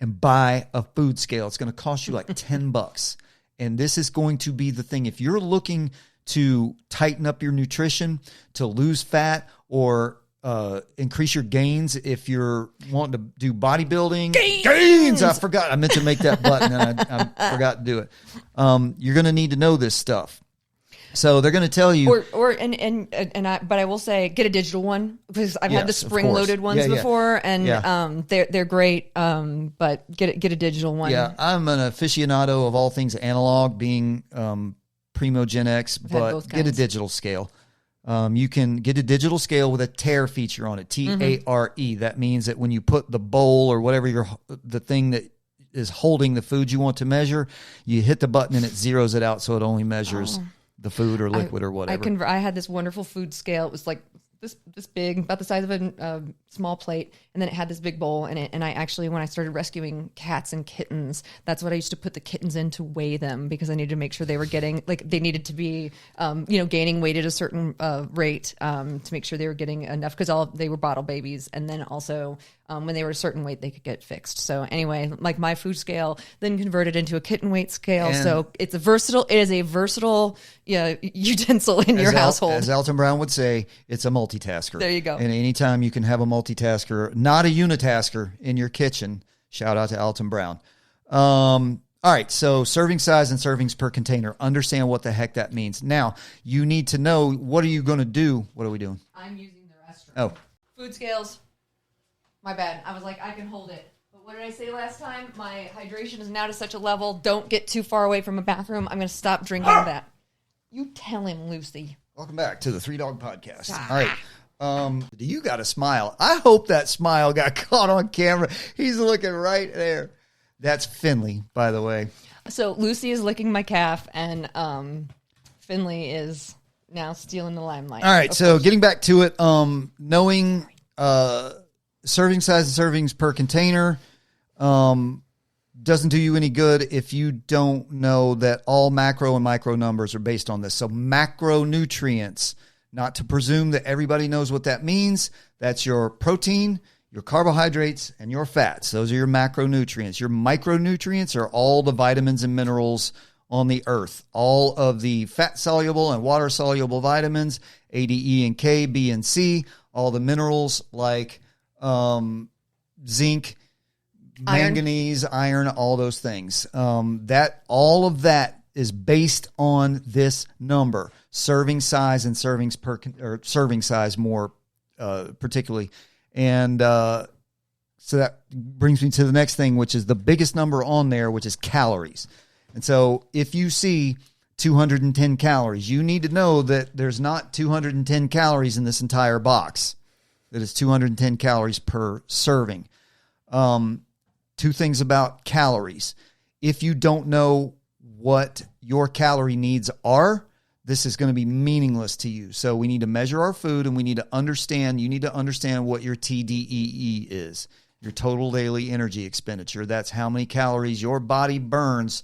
and buy a food scale. It's going to cost you like $10. And this is going to be the thing. If you're looking to tighten up your nutrition, to lose fat, or increase your gains, if you're wanting to do bodybuilding. Gains! I forgot. I meant to make that button and I forgot to do it. You're going to need to know this stuff. So they're going to tell you, but I will say, get a digital one, because I've had the spring-loaded ones before, and they're great. But get a digital one. Yeah, I'm an aficionado of all things analog, being Primo Gen X, but get a digital scale. You can get a digital scale with a tare feature on it, T-A-R-E. That means that when you put the bowl or whatever the thing that is holding the food you want to measure, you hit the button and it zeroes it out, so it only measures the food or liquid or whatever. I had this wonderful food scale. It was like this big, about the size of a small plate, and then it had this big bowl in it. And I actually, when I started rescuing cats and kittens, that's what I used to put the kittens in to weigh them, because I needed to make sure they were getting, like, they needed to be, gaining weight at a certain rate to make sure they were getting enough, because they were bottle babies, and then also when they were a certain weight, they could get fixed. So anyway, like, my food scale then converted into a kitten weight scale. And so it is a versatile utensil in your household. As Alton Brown would say, it's a multitasker. There you go. And anytime you can have a multitasker, not a unitasker, in your kitchen, shout out to Alton Brown. All right, so serving size and servings per container. Understand what the heck that means. Now, you need to know, what are you going to do? What are we doing? I'm using the restroom. Oh. Food scales. My bad. I was like, I can hold it. But what did I say last time? My hydration is now to such a level. Don't get too far away from a bathroom. I'm going to stop drinking that. You tell him, Lucy. Welcome back to the Three Dog Podcast. All right. You got a smile. I hope that smile got caught on camera. He's looking right there. That's Finley, by the way. So Lucy is licking my calf, and Finley is now stealing the limelight. All right. So getting back to it, knowing serving size and servings per container doesn't do you any good if you don't know that all macro and micro numbers are based on this. So macronutrients, not to presume that everybody knows what that means. That's your protein, your carbohydrates, and your fats. Those are your macronutrients. Your micronutrients are all the vitamins and minerals on the earth. All of the fat-soluble and water-soluble vitamins, A, D, E, and K, B, and C. All the minerals like zinc, manganese, iron, all those things. All of that is based on this number, serving size and serving size more particularly. And so that brings me to the next thing, which is the biggest number on there, which is calories. And so if you see 210 calories. You need to know that there's not 210 calories in this entire box. That is 210 calories per serving. Two things about calories. If you don't know what your calorie needs are, this is going to be meaningless to you. So we need to measure our food, and we need to understand, you need to understand what your TDEE is, your total daily energy expenditure. That's how many calories your body burns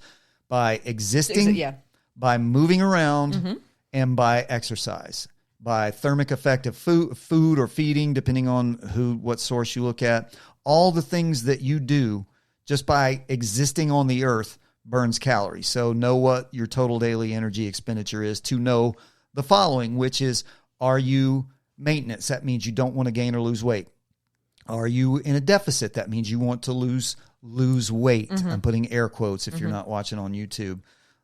by existing, by moving around, and by exercise, by thermic effect of food or feeding, depending on what source you look at. All the things that you do just by existing on the earth burns calories. So know what your total daily energy expenditure is to know the following, which is, are you maintenance? That means you don't want to gain or lose weight. Are you in a deficit? That means you want to lose weight. I'm putting air quotes if you're not watching on YouTube.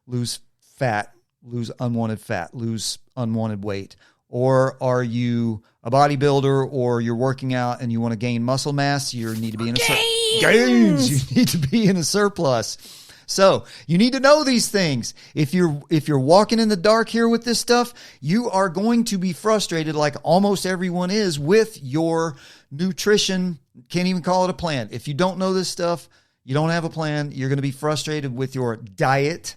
Lose fat, lose unwanted fat, lose unwanted weight. Or are you a bodybuilder, or you're working out and you want to gain muscle mass? You need to be in a gains. You need to be in a surplus. So you need to know these things. If you're walking in the dark here with this stuff, you are going to be frustrated, like almost everyone is, with your nutrition. Can't even call it a plan. If you don't know this stuff, you don't have a plan. You're going to be frustrated with your diet,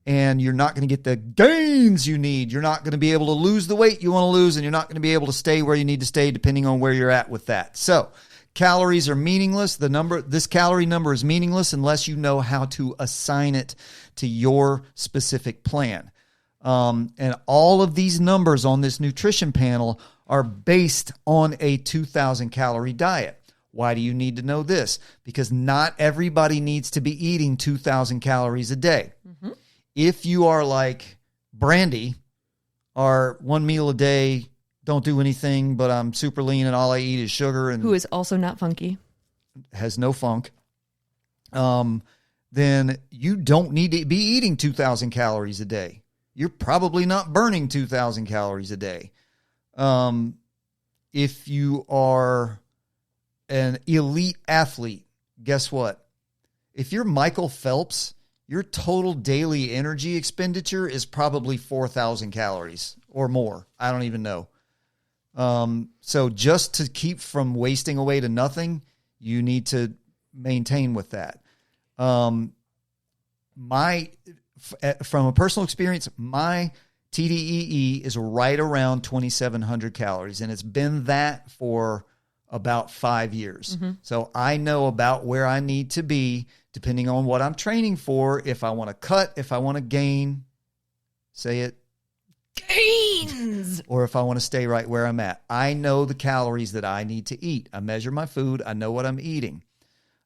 and you're not going to get the gains you need. You're not going to be able to lose the weight you want to lose, and you're not going to be able to stay where you need to stay depending on where you're at with that. So calories are meaningless. This calorie number is meaningless unless you know how to assign it to your specific plan. And all of these numbers on this nutrition panel are based on a 2,000 calorie diet. Why do you need to know this? Because not everybody needs to be eating 2,000 calories a day. If you are like Brandy, or one meal a day, don't do anything, but I'm super lean and all I eat is sugar, and who is also not funky, has no funk, then you don't need to be eating 2,000 calories a day. You're probably not burning 2,000 calories a day. If you are an elite athlete, guess what? If you're Michael Phelps, your total daily energy expenditure is probably 4,000 calories or more. I don't even know. So just to keep from wasting away to nothing, you need to maintain with that. From a personal experience, my TDEE is right around 2,700 calories, and it's been that for about 5 years. So I know about where I need to be depending on what I'm training for. If I want to cut, if I want to gain, say it, gains, or if I want to stay right where I'm at. I know the calories that I need to eat. I measure my food. I know what I'm eating.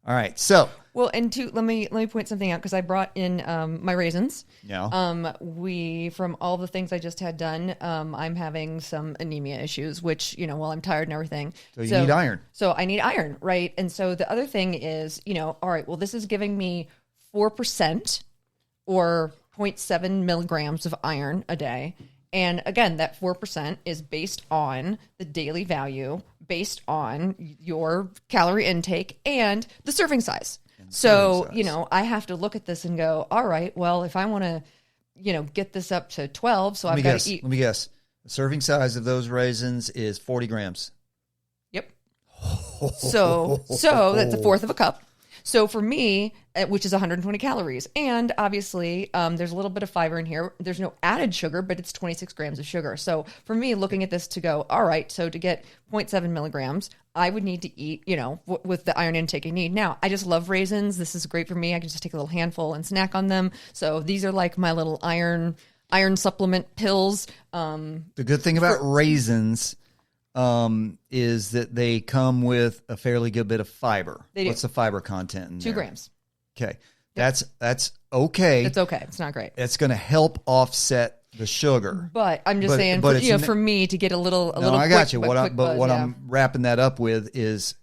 All right. So, well, and let me point something out, because I brought in my raisins. Yeah. From all the things I just had done, I'm having some anemia issues, which, while I'm tired and everything. So you need iron. So I need iron, right? And so the other thing is, all right, well, this is giving me 4% or 0.7 milligrams of iron a day. And again, that 4% is based on the daily value, based on your calorie intake and the serving size. So, I have to look at this and go, all right, well, if I want to, get this up to 12, so I've got to eat. Let me guess. The serving size of those raisins is 40 grams. Yep. So that's a fourth of a cup. So for me, which is 120 calories, and obviously there's a little bit of fiber in here. There's no added sugar, but it's 26 grams of sugar. So for me, looking at this to go, all right, so to get 0.7 milligrams, I would need to eat, with the iron intake I need. Now, I just love raisins. This is great for me. I can just take a little handful and snack on them. So these are like my little iron supplement pills. The good thing about raisins is that they come with a fairly good bit of fiber. What's the fiber content in 2 there? 2 grams. Okay. That's okay. It's okay. It's not great. It's going to help offset the sugar. But I'm just saying, for me to get a little I got you. What I'm I'm wrapping that up with is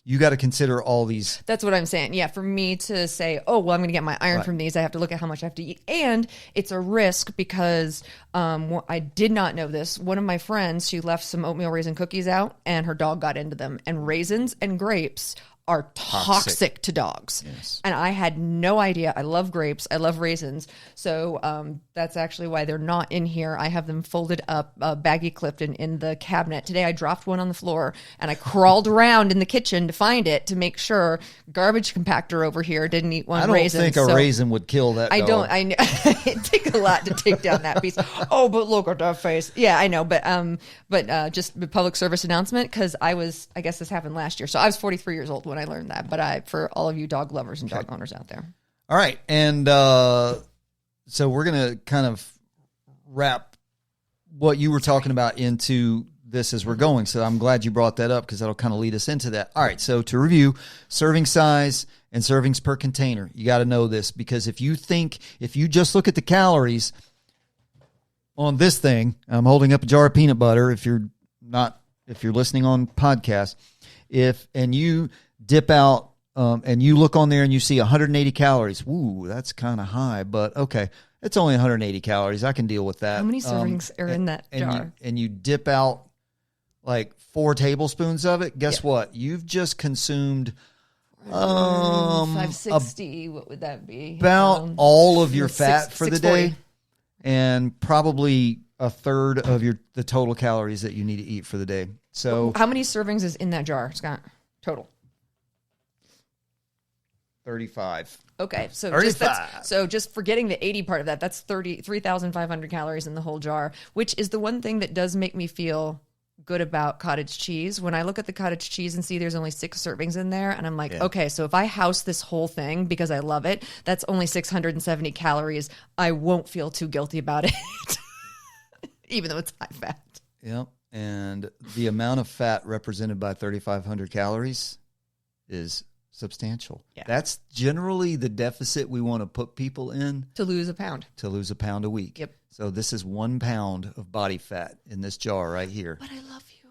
you got to consider all these. That's what I'm saying. Yeah, for me to say, oh, well, I'm going to get my iron from these, I have to look at how much I have to eat. And it's a risk because I did not know this. One of my friends, she left some oatmeal raisin cookies out, and her dog got into them. And raisins and grapes are toxic to dogs. Yes. And I had no idea. I love grapes. I love raisins. So that's actually why they're not in here. I have them folded up, baggy clipped in the cabinet. Today I dropped one on the floor and I crawled around in the kitchen to find it to make sure garbage compactor over here didn't eat one raisin. I don't think a raisin would kill that dog. I know. It'd take a lot to take down that piece. Oh, but look at that face. Yeah, I know. But just a public service announcement, because I guess this happened last year. So I was 43 years old when I learned that. But for all of you dog lovers and dog owners out there. All right. And so we're going to kind of wrap what you were talking about into this as we're going. So I'm glad you brought that up because that'll kind of lead us into that. All right. So to review, serving size and servings per container. You got to know this, because if you just look at the calories on this thing, I'm holding up a jar of peanut butter. If you're listening on podcast, and you dip out and you look on there and you see 180 calories. Ooh, that's kind of high, but okay. It's only 180 calories. I can deal with that. How many servings are in that jar? And you dip out like 4 tablespoons of it. Guess what? You've just consumed 560. What would that be? About all of your fat for the day, and probably a third of the total calories that you need to eat for the day. So how many servings is in that jar, Scott? Total. 35. Okay, so 35. Just forgetting the 80 part of that, that's 3,500 calories in the whole jar, which is the one thing that does make me feel good about cottage cheese. When I look at the cottage cheese and see there's only 6 servings in there, and I'm like, okay, so if I house this whole thing because I love it, that's only 670 calories. I won't feel too guilty about it, even though it's high fat. Yep, and the amount of fat represented by 3,500 calories is substantial. Yeah. That's generally the deficit we want to put people in. To lose a pound. To lose a pound a week. Yep. So this is 1 pound of body fat in this jar right here. But I love you.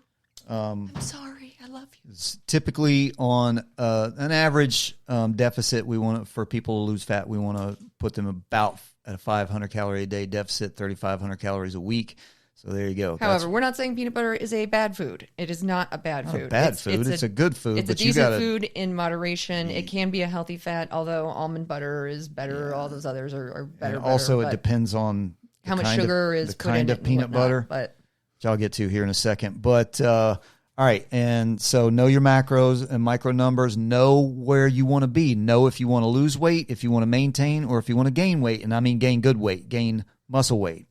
I'm sorry. I love you. Typically on an average deficit, for people to lose fat, we want to put them about at a 500 calorie a day deficit, 3,500 calories a week. So there you go. However, we're not saying peanut butter is a bad food. It is not a bad food. It's a good food. It's a decent food in moderation. It can be a healthy fat, although almond butter is better. Yeah. All those others are better. And also, it depends on how much sugar is the kind of peanut butter, which I'll get to here in a second. But all right, and so know your macros and micro numbers. Know where you want to be. Know if you want to lose weight, if you want to maintain, or if you want to gain weight. And I mean gain good weight, gain muscle weight.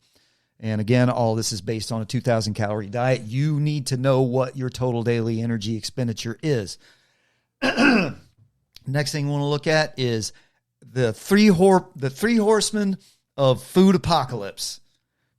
And again, all this is based on a 2,000 calorie diet. You need to know what your total daily energy expenditure is. Next thing we want to look at is the three horsemen of food apocalypse: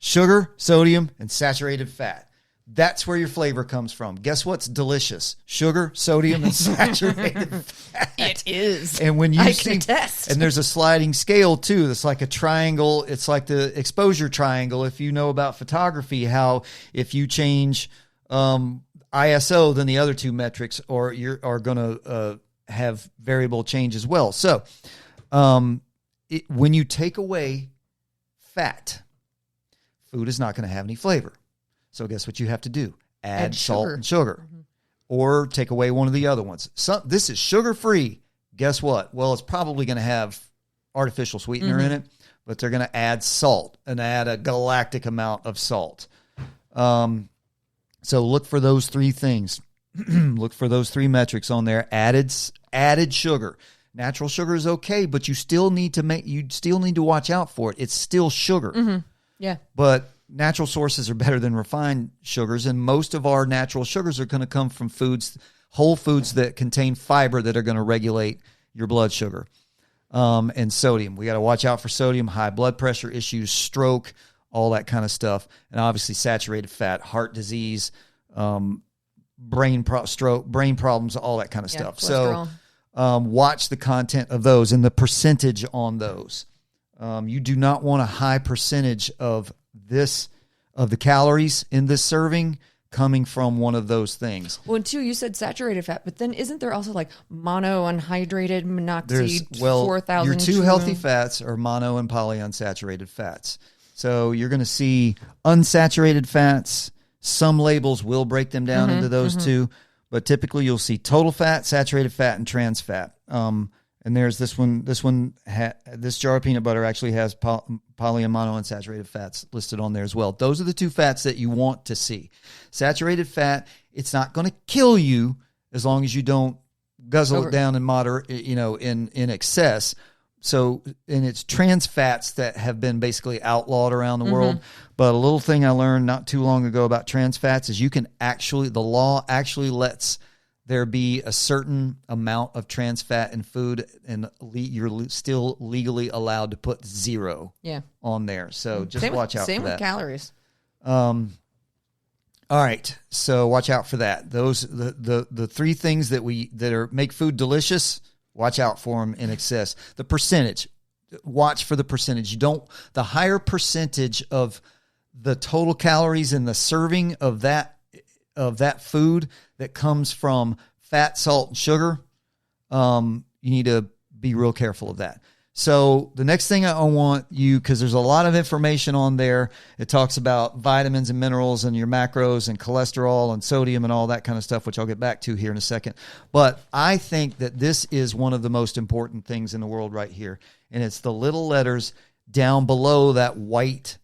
sugar, sodium, and saturated fat. That's where your flavor comes from. Guess what's delicious? Sugar, sodium, and saturated fat. It is. And when I can attest. And there's a sliding scale too. It's like a triangle. It's like the exposure triangle. If you know about photography, how if you change ISO, then the other 2 metrics are going to have variable change as well. So when you take away fat, food is not going to have any flavor. So guess what you have to do? Add salt and sugar. Mm-hmm. Or take away one of the other ones. This is sugar-free. Guess what? Well, it's probably going to have artificial sweetener in it, but they're going to add salt and add a galactic amount of salt. So look for those 3 things. Look for those 3 metrics on there. Added sugar. Natural sugar is okay, but you still need to watch out for it. It's still sugar. Mm-hmm. Yeah. But natural sources are better than refined sugars, and most of our natural sugars are going to come from whole foods that contain fiber that are going to regulate your blood sugar. And sodium. We got to watch out for sodium, high blood pressure issues, stroke, all that kind of stuff. And obviously saturated fat, heart disease, brain problems, all that kind of stuff. Cholesterol. So watch the content of those and the percentage on those. You do not want a high percentage of the calories in this serving coming from one of those things. Well, and 2, you said saturated fat, but then isn't there also like monounhydrated monoxide 4,000? Your 2 healthy fats are mono and polyunsaturated fats. So you're going to see unsaturated fats. Some labels will break them down into those 2. but typically you'll see total fat, saturated fat, and trans fat. And there's this one. This jar of peanut butter actually has poly and monounsaturated fats listed on there as well. Those are the two fats that you want to see. Saturated fat, it's not going to kill you as long as you don't guzzle it down in moderate, in excess. So, and it's trans fats that have been basically outlawed around the world. But a little thing I learned not too long ago about trans fats is the law actually lets there be a certain amount of trans fat in food, and you're still legally allowed to put 0 on there. So just watch out for that. Same with calories. All right, so watch out for that. Those the three things that make food delicious. Watch out for them in excess. The percentage. Watch for the percentage. The higher percentage of the total calories in the serving of that food that comes from fat, salt, and sugar, you need to be real careful of that. So the next thing I want you, because there's a lot of information on there. It talks about vitamins and minerals and your macros and cholesterol and sodium and all that kind of stuff, which I'll get back to here in a second. But I think that this is one of the most important things in the world right here. And it's the little letters down below that white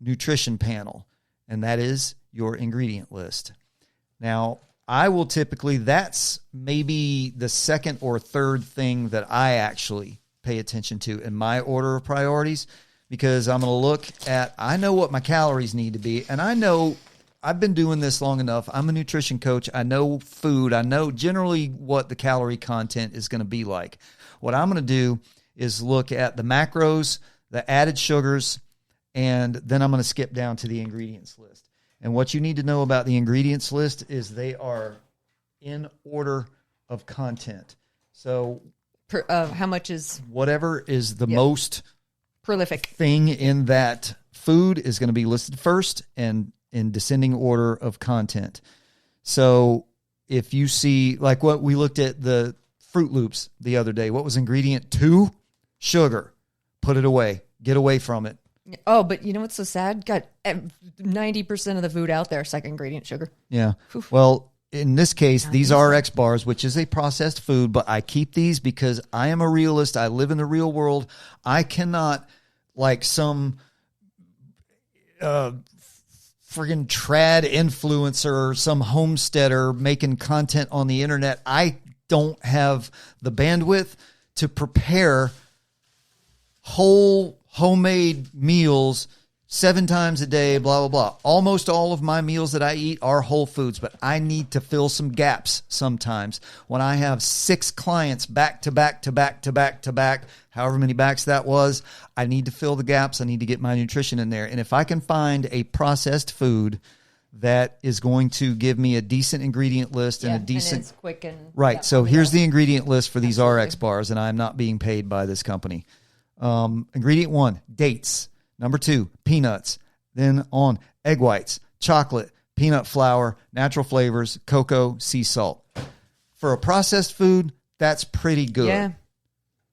nutrition panel. And that is your ingredient list. Now, I will typically, that's maybe the second or third thing that I actually pay attention to in my order of priorities, because I'm going to look at, I know what my calories need to be, and I know I've been doing this long enough. I'm a nutrition coach. I know food. I know generally what the calorie content is going to be like. What I'm going to do is look at the macros, the added sugars, and then I'm going to skip down to the ingredients list. And what you need to know about the ingredients list is they are in order of content. So how much is whatever is the most prolific thing in that food is going to be listed first and in descending order of content. So if you see, like what we looked at the Fruit Loops the other day, what was ingredient 2? Sugar. Put it away. Get away from it. Oh, but you know what's so sad? Got 90% of the food out there, second ingredient, sugar. Yeah. Oof. Well, in this case, these are RX bars, which is a processed food, but I keep these because I am a realist. I live in the real world. I cannot, like some friggin' trad influencer or some homesteader making content on the internet. I don't have the bandwidth to prepare whole homemade meals 7 times a day, blah, blah, blah. Almost all of my meals that I eat are whole foods, but I need to fill some gaps sometimes. When I have 6 clients back to back to back to back to back, however many backs that was, I need to fill the gaps. I need to get my nutrition in there. And if I can find a processed food that is going to give me a decent ingredient list and a decent... And it's quick and... Right. Yeah, so here's the ingredient list for these RX bars, and I'm not being paid by this company. Ingredient 1, dates. Number 2, peanuts. Then on egg whites, chocolate, peanut flour, natural flavors, cocoa, sea salt. For a processed food, that's pretty good. Yeah.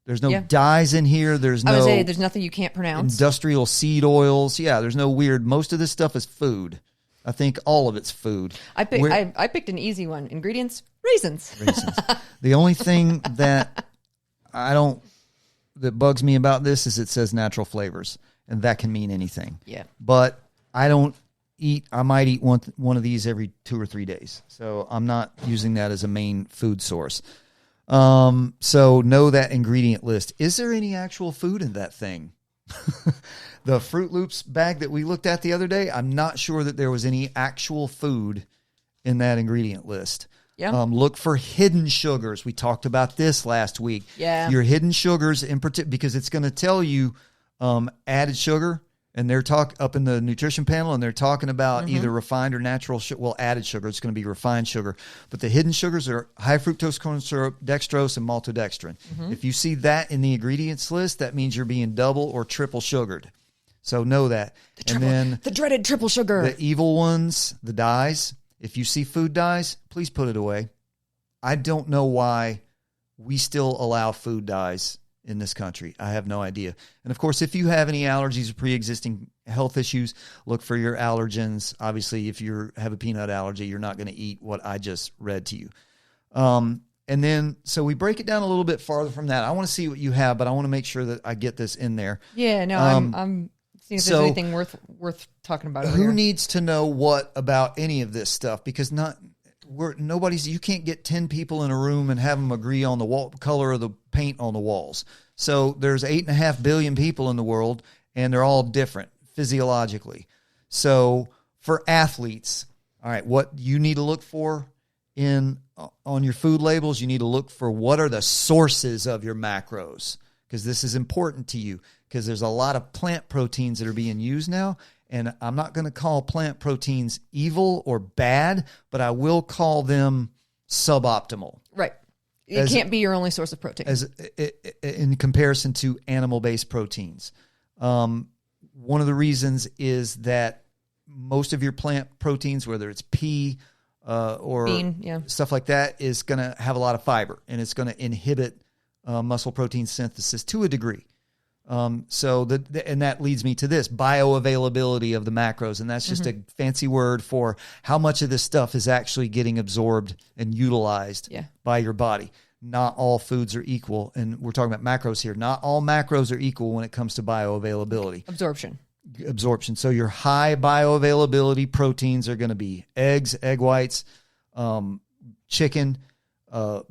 There's no dyes in here. There's no... I would say there's nothing you can't pronounce. Industrial seed oils. Yeah, there's no weird... Most of this stuff is food. I think all of it's food. I picked an easy one. Ingredients, raisins. The only thing that that bugs me about this is it says natural flavors, and that can mean anything. Yeah. But I might eat one of these every 2 or 3 days. So I'm not using that as a main food source. So know that ingredient list. Is there any actual food in that thing? The Fruit Loops bag that we looked at the other day, I'm not sure that there was any actual food in that ingredient list. Yeah. Look for hidden sugars. We talked about this last week. Yeah. Your hidden sugars in particular, because it's going to tell you added sugar, and they're up in the nutrition panel, and they're talking about either refined or natural sugar. Well, added sugar. It's going to be refined sugar. But the hidden sugars are high fructose corn syrup, dextrose, and maltodextrin. If you see that in the ingredients list, that means you're being double or triple sugared. So know that. The dreaded triple sugar. The evil ones, the dyes. If you see food dyes, please put it away. I don't know why we still allow food dyes in this country. I have no idea. And of course, if you have any allergies or pre-existing health issues, look for your allergens. Obviously, if you have a peanut allergy, you're not going to eat what I just read to you. And then, so we break it down a little bit farther from that. I want to see what you have, but I want to make sure that I get this in there. Yeah, no, I'm seeing if there's anything worth talking about. Who needs to know what about any of this stuff? Because you can't get 10 people in a room and have them agree on the color of the paint on the walls. So there's 8.5 billion people in the world, and they're all different physiologically. So for athletes, all right, what you need to look for on your food labels, you need to look for what are the sources of your macros, because this is important to you, because there's a lot of plant proteins that are being used now. And I'm not going to call plant proteins evil or bad, but I will call them suboptimal. Right. It can't be your only source of protein. In comparison to animal-based proteins. One of the reasons is that most of your plant proteins, whether it's pea or bean, stuff like that, is going to have a lot of fiber, and it's going to inhibit muscle protein synthesis to a degree. And that leads me to this bioavailability of the macros. And that's just a fancy word for how much of this stuff is actually getting absorbed and utilized by your body. Not all foods are equal. And we're talking about macros here. Not all macros are equal when it comes to bioavailability. Absorption. So your high bioavailability proteins are going to be eggs, egg whites, chicken,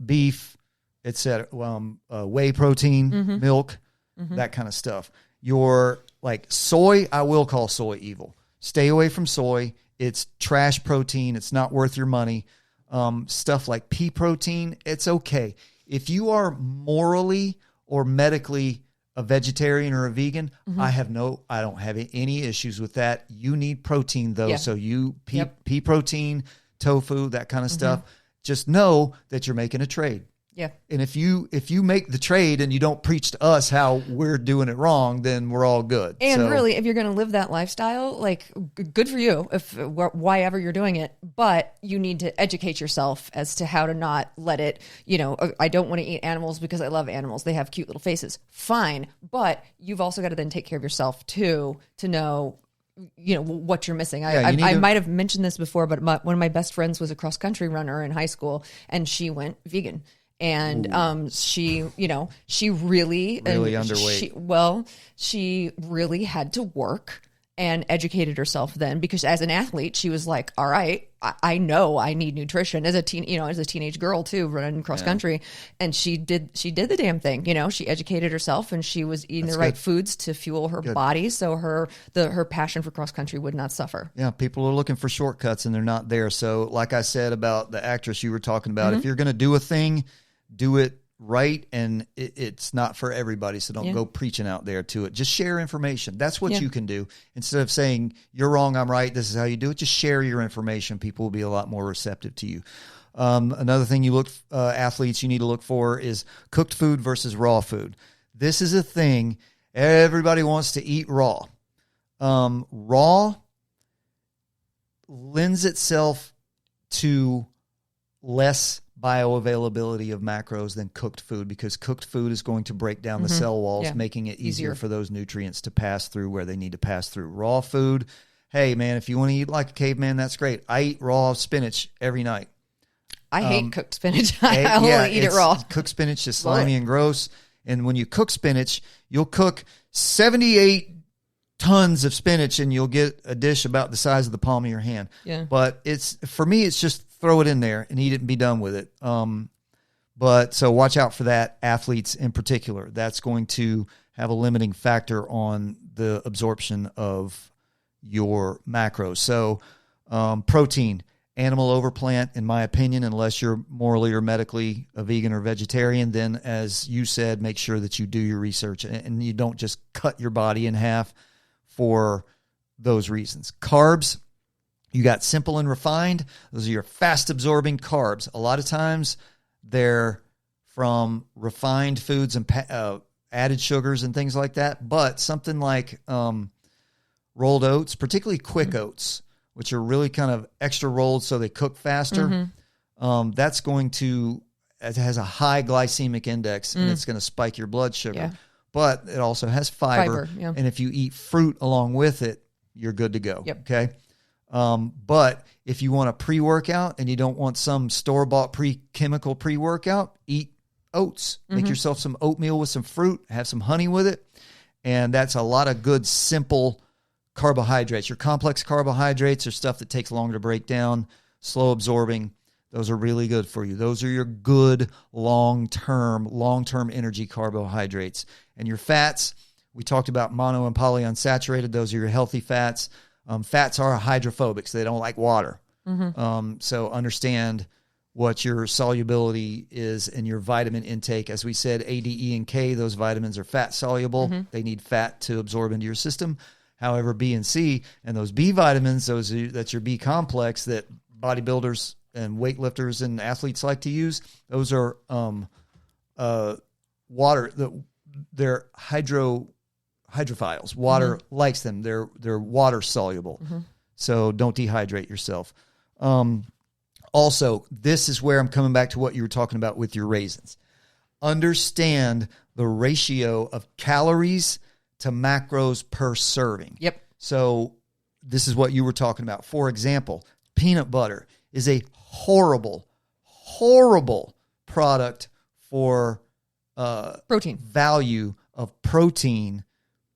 beef, etc. Whey protein, milk, that kind of stuff. Your soy, I will call soy evil. Stay away from soy. It's trash protein. It's not worth your money. Stuff like pea protein, it's okay. If you are morally or medically a vegetarian or a vegan, I don't have any issues with that. You need protein though. So pea protein, tofu, that kind of stuff. Just know that you're making a trade. Yeah. And if you make the trade and you don't preach to us how we're doing it wrong, then we're all good. And really, if you're going to live that lifestyle, good for you, why ever you're doing it, but you need to educate yourself as to how to not let it, I don't want to eat animals because I love animals. They have cute little faces. Fine. But you've also got to then take care of yourself too, to know what you're missing. I might have mentioned this before, but one of my best friends was a cross country runner in high school, and she went vegan. And she really underweight. She really had to work and educated herself then, because as an athlete, she was like, all right, I know I need nutrition as a teenage girl too, running cross country. And she did the damn thing. She educated herself, and she was eating the right foods to fuel her body. So her passion for cross country would not suffer. Yeah. People are looking for shortcuts and they're not there. So like I said about the actress you were talking about, if you're going to do a thing, do it right, and it's not for everybody, so don't go preaching out there to it. Just share information. That's what you can do. Instead of saying, you're wrong, I'm right, this is how you do it, just share your information. People will be a lot more receptive to you. Another thing athletes you need to look for is cooked food versus raw food. This is a thing. Everybody wants to eat raw. Raw lends itself to less bioavailability of macros than cooked food, because cooked food is going to break down the cell walls, making it easier for those nutrients to pass through where they need to pass through. Raw food, hey man, if you want to eat like a caveman, that's great. I eat raw spinach every night. I hate cooked spinach. I only eat it raw. Cooked spinach is slimy and gross. And when you cook spinach, you'll cook 78 tons of spinach and you'll get a dish about the size of the palm of your hand. Yeah. But for me, it's just throw it in there and eat it and be done with it. But so watch out for that, athletes in particular. That's going to have a limiting factor on the absorption of your macros. So protein, animal over plant, in my opinion, unless you're morally or medically a vegan or vegetarian, then as you said, make sure that you do your research and you don't just cut your body in half for those reasons. Carbs, you got simple and refined. Those are your fast-absorbing carbs. A lot of times they're from refined foods and added sugars and things like that. But something like rolled oats, particularly quick oats, which are really kind of extra rolled so they cook faster, that's going to it has a high glycemic index, and it's going to spike your blood sugar. Yeah. But it also has fiber, yeah. and if you eat fruit along with it, you're good to go. Yep. Okay. But if you want a pre-workout and you don't want some store-bought chemical pre-workout, eat oats. Make yourself some oatmeal with some fruit, have some honey with it. And that's a lot of good, simple carbohydrates. Your complex carbohydrates are stuff that takes longer to break down, slow absorbing. Those are really good for you. Those are your good long-term energy carbohydrates. And your fats, we talked about mono and polyunsaturated. Those are your healthy fats. Fats are hydrophobic, so they don't like water. So understand what your solubility is in your vitamin intake. As we said, A, D, E, and K, those vitamins are fat soluble. They need fat to absorb into your system. However, B and C and those B vitamins, that's your B complex that bodybuilders and weightlifters and athletes like to use. Those are water. They're hydrophiles. Water likes them. They're water soluble. So don't dehydrate yourself. Also, this is where I'm coming back to what you were talking about with your raisins. Understand the ratio of calories to macros per serving. Yep. So this is what you were talking about. For example, peanut butter is a horrible product for Protein. value of protein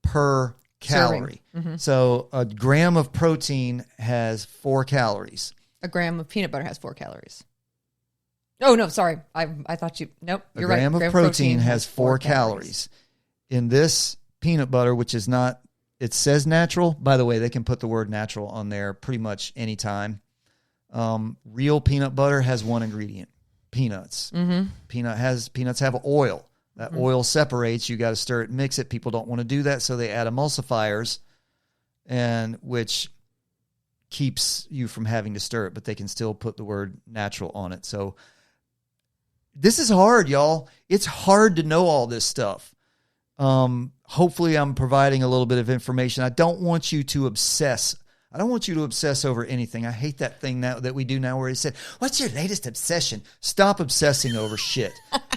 per calorie. So a gram of protein has 4 calories. A gram of peanut butter has 4 calories. Oh, no, sorry. I thought you... Nope, you're right. A gram of protein has 4 calories. In this peanut butter, which is not... It says natural. By the way, they can put the word natural on there pretty much anytime. Real peanut butter has one ingredient, peanuts. Peanuts have oil. That oil separates. You got to stir it and mix it. People don't want to do that, so they add emulsifiers, and which keeps you from having to stir it, but they can still put the word natural on it. So this is hard, y'all. It's hard to know all this stuff. Hopefully I'm providing a little bit of information. I don't want you to obsess. I don't want you to obsess over anything. I hate that thing that we do now where he said, what's your latest obsession? Stop obsessing over shit.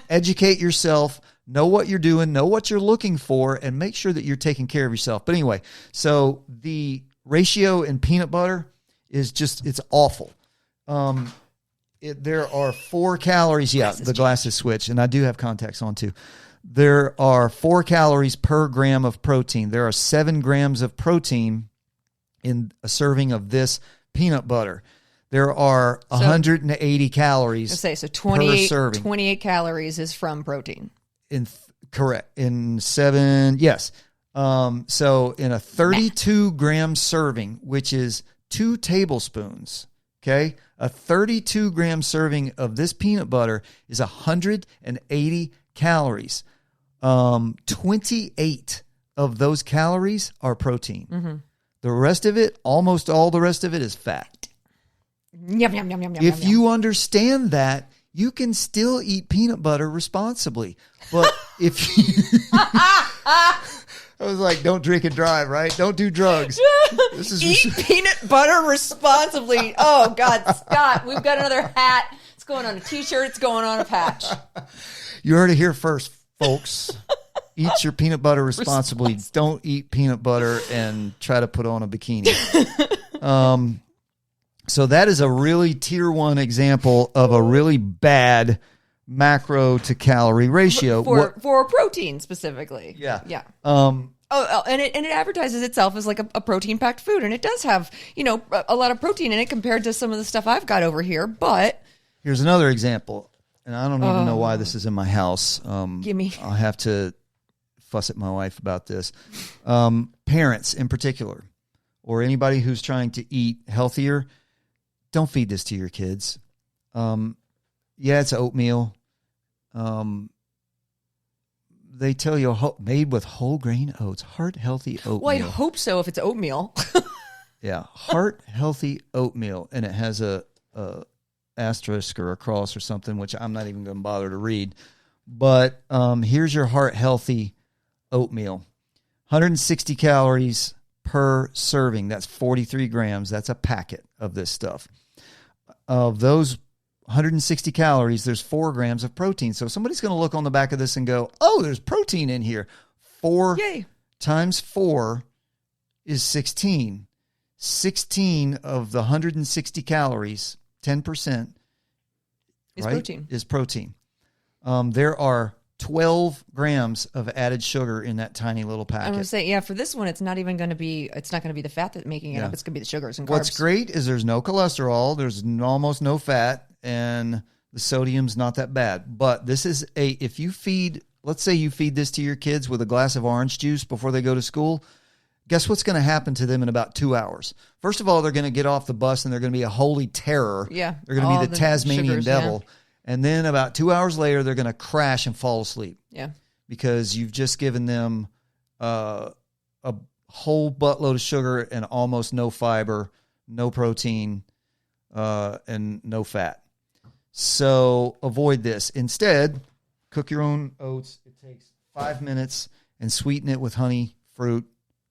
Educate yourself, know what you're doing, know what you're looking for, and make sure that you're taking care of yourself. But anyway, so the ratio in peanut butter is just, it's awful. There are 4 calories. Yeah, the glasses switch, and I do have contacts on too. There are 4 calories per gram of protein. There are 7 grams of protein in a serving of this peanut butter. There are 180 calories so per serving. 28 calories is from protein. Correct. In 7, yes. So in a 32 gram serving, which is 2 tablespoons, okay? A 32 gram serving of this peanut butter is 180 calories. 28 of those calories are protein. The rest of it, almost all the rest of it is fat. Yum, yum, yum, yum, If yum, you understand that, you can still eat peanut butter responsibly. But if you... I was like, don't drink and drive, right? Don't do drugs. This is Eat peanut butter responsibly. Oh, God, Scott, we've got another hat. It's going on a T-shirt. It's going on a patch. You heard it here first, folks. Eat your peanut butter responsibly. Don't eat peanut butter and try to put on a bikini. So that is a really tier 1 example of a really bad macro to calorie ratio for protein specifically. Yeah. And it advertises itself as like a protein packed food, and it does have a lot of protein in it compared to some of the stuff I've got over here. But here's another example, and I don't even know why this is in my house. Gimme. I'll have to fuss at my wife about this. Parents in particular, or anybody who's trying to eat healthier, don't feed this to your kids. Yeah, it's oatmeal. They tell you made with whole grain oats, heart healthy oatmeal. Well, I'd hope so if it's oatmeal. Yeah, heart healthy oatmeal, and it has a asterisk or a cross or something, which I'm not even going to bother to read. But here's your heart healthy oatmeal, 160 calories per serving. That's 43 grams. That's a packet of this stuff. Of those 160 calories, there's 4 grams of protein. So somebody's going to look on the back of this and go, oh, there's protein in here. 4 Yay. times 4 is 16. 16 of the 160 calories, 10%, Is right, protein. is protein. There are 12 grams of added sugar in that tiny little packet. I'm going to say, yeah, for this one, it's not going to be the fat that's making it up. It's going to be the sugars and carbs. What's great is there's no cholesterol, there's almost no fat, and the sodium's not that bad. But this is if you feed, let's say you feed this to your kids with a glass of orange juice before they go to school, guess what's going to happen to them in about 2 hours? First of all, they're going to get off the bus and they're going to be a holy terror. Yeah. They're going to be the Tasmanian sugars, devil. Yeah. And then about 2 hours later, they're going to crash and fall asleep. Yeah. Because you've just given them a whole buttload of sugar and almost no fiber, no protein, and no fat. So avoid this. Instead, cook your own oats. It takes 5 minutes and sweeten it with honey, fruit,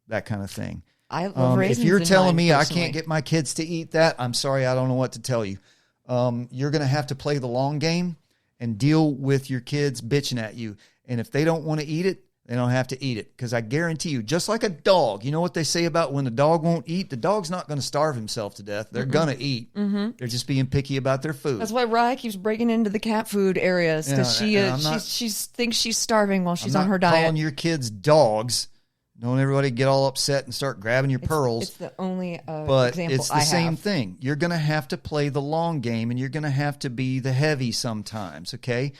that kind of thing. I love raisins. If you're in telling mine, me personally. I can't get my kids to eat that, I'm sorry, I don't know what to tell you. You're going to have to play the long game and deal with your kids bitching at you. And if they don't want to eat it, they don't have to eat it. Because I guarantee you, just like a dog, you know what they say about when the dog won't eat? The dog's not going to starve himself to death. They're going to eat. Mm-hmm. They're just being picky about their food. That's why Rye keeps breaking into the cat food areas because she thinks she's starving while she's on her diet. Calling your kids dogs. Don't everybody get all upset and start grabbing your pearls. It's the only but example it's the same thing. You're going to have to play the long game, and you're going to have to be the heavy sometimes, okay?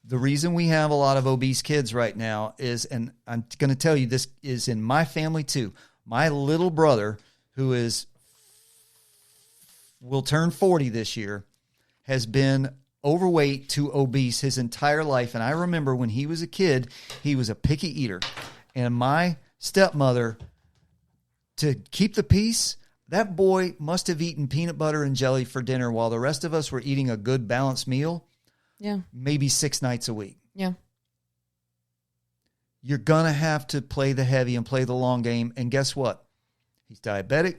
The reason we have a lot of obese kids right now is, and I'm going to tell you, this is in my family too. My little brother, who will turn 40 this year, has been overweight to obese his entire life. And I remember when he was a kid, he was a picky eater. And my stepmother, to keep the peace, that boy must have eaten peanut butter and jelly for dinner while the rest of us were eating a good balanced meal. Yeah. Maybe 6 nights a week. Yeah. You're going to have to play the heavy and play the long game. And guess what? He's diabetic.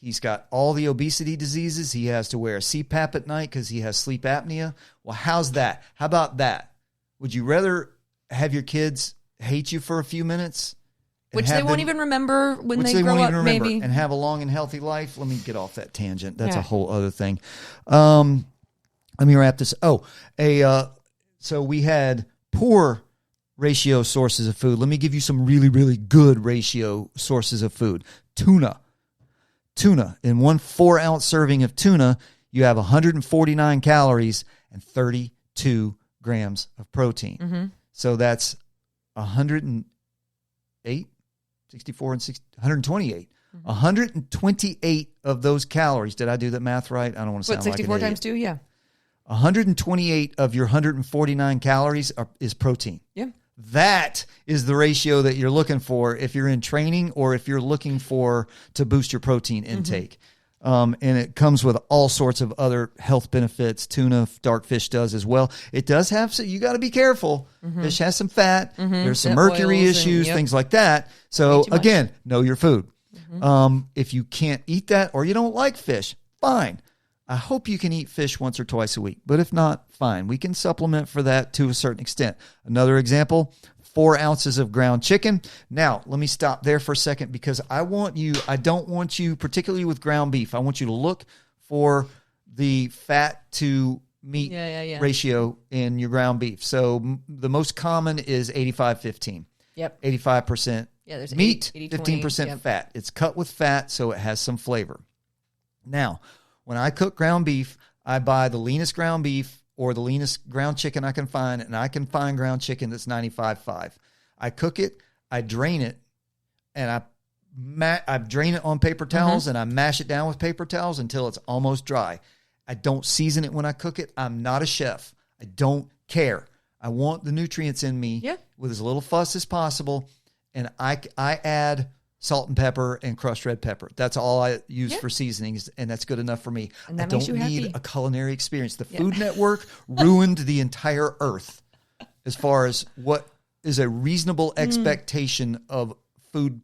He's got all the obesity diseases. He has to wear a CPAP at night because he has sleep apnea. Well, how's that? How about that? Would you rather have your kids hate you for a few minutes? Which they won't even remember when they grow up, maybe. And have a long and healthy life? Let me get off that tangent. That's a whole other thing. Let me wrap this. So we had poor ratio sources of food. Let me give you some really, really good ratio sources of food. Tuna. In 1 4-ounce serving of tuna, you have 149 calories and 32 grams of protein. Mm-hmm. So that's 108, 64 and 60, 128. Mm-hmm. 128 of those calories. Did I do that math right? I don't want to sound like an idiot. 64 times 2? Yeah. 128 of your 149 calories is protein. Yeah. That is the ratio that you're looking for if you're in training or if you're looking to boost your protein intake. Mm-hmm. And it comes with all sorts of other health benefits. Tuna, dark fish does as well. It does have, so you got to be careful. Mm-hmm. Fish has some fat. Mm-hmm. There's some mercury issues, things like that. So again, know your food. Mm-hmm. If you can't eat that or you don't like fish, fine. I hope you can eat fish once or twice a week, but if not, fine. We can supplement for that to a certain extent. Another example, 4 ounces of ground chicken. Now, let me stop there for a second because I don't want you, particularly with ground beef, I want you to look for the fat to meat ratio in your ground beef. So the most common is 85-15. Yep. 85% there's meat, 80, 15% fat. It's cut with fat, so it has some flavor. Now, when I cook ground beef, I buy the leanest ground beef or the leanest ground chicken I can find, and I can find ground chicken that's 95.5. I cook it, I drain it, and I drain it on paper towels, and I mash it down with paper towels until it's almost dry. I don't season it when I cook it. I'm not a chef. I don't care. I want the nutrients in me with as little fuss as possible, and I add salt and pepper and crushed red pepper. That's all I use for seasonings, and that's good enough for me. And that I makes don't you need happy. a culinary experience. The Food Network ruined the entire earth as far as what is a reasonable expectation of food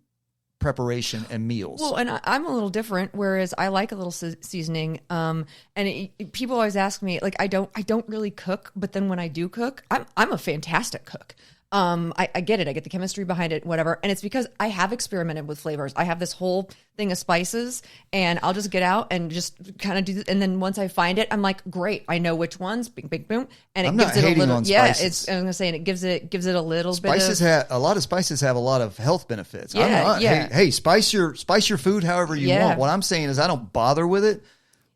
preparation and meals. Well, and I'm a little different, whereas I like a little seasoning. People always ask me, like, I don't really cook, but then when I do cook, I'm a fantastic cook. I get it. I get the chemistry behind it, whatever. And it's because I have experimented with flavors. I have this whole thing of spices, and I'll just get out and just kind of do. And then once I find it, I'm like, great. I know which ones. Bing, bing, boom. And it gives it a little. Yeah, it's. I'm gonna say, and it gives it a little spices bit. A lot of spices have a lot of health benefits. Yeah, Hey, spice your food however you want. What I'm saying is, I don't bother with it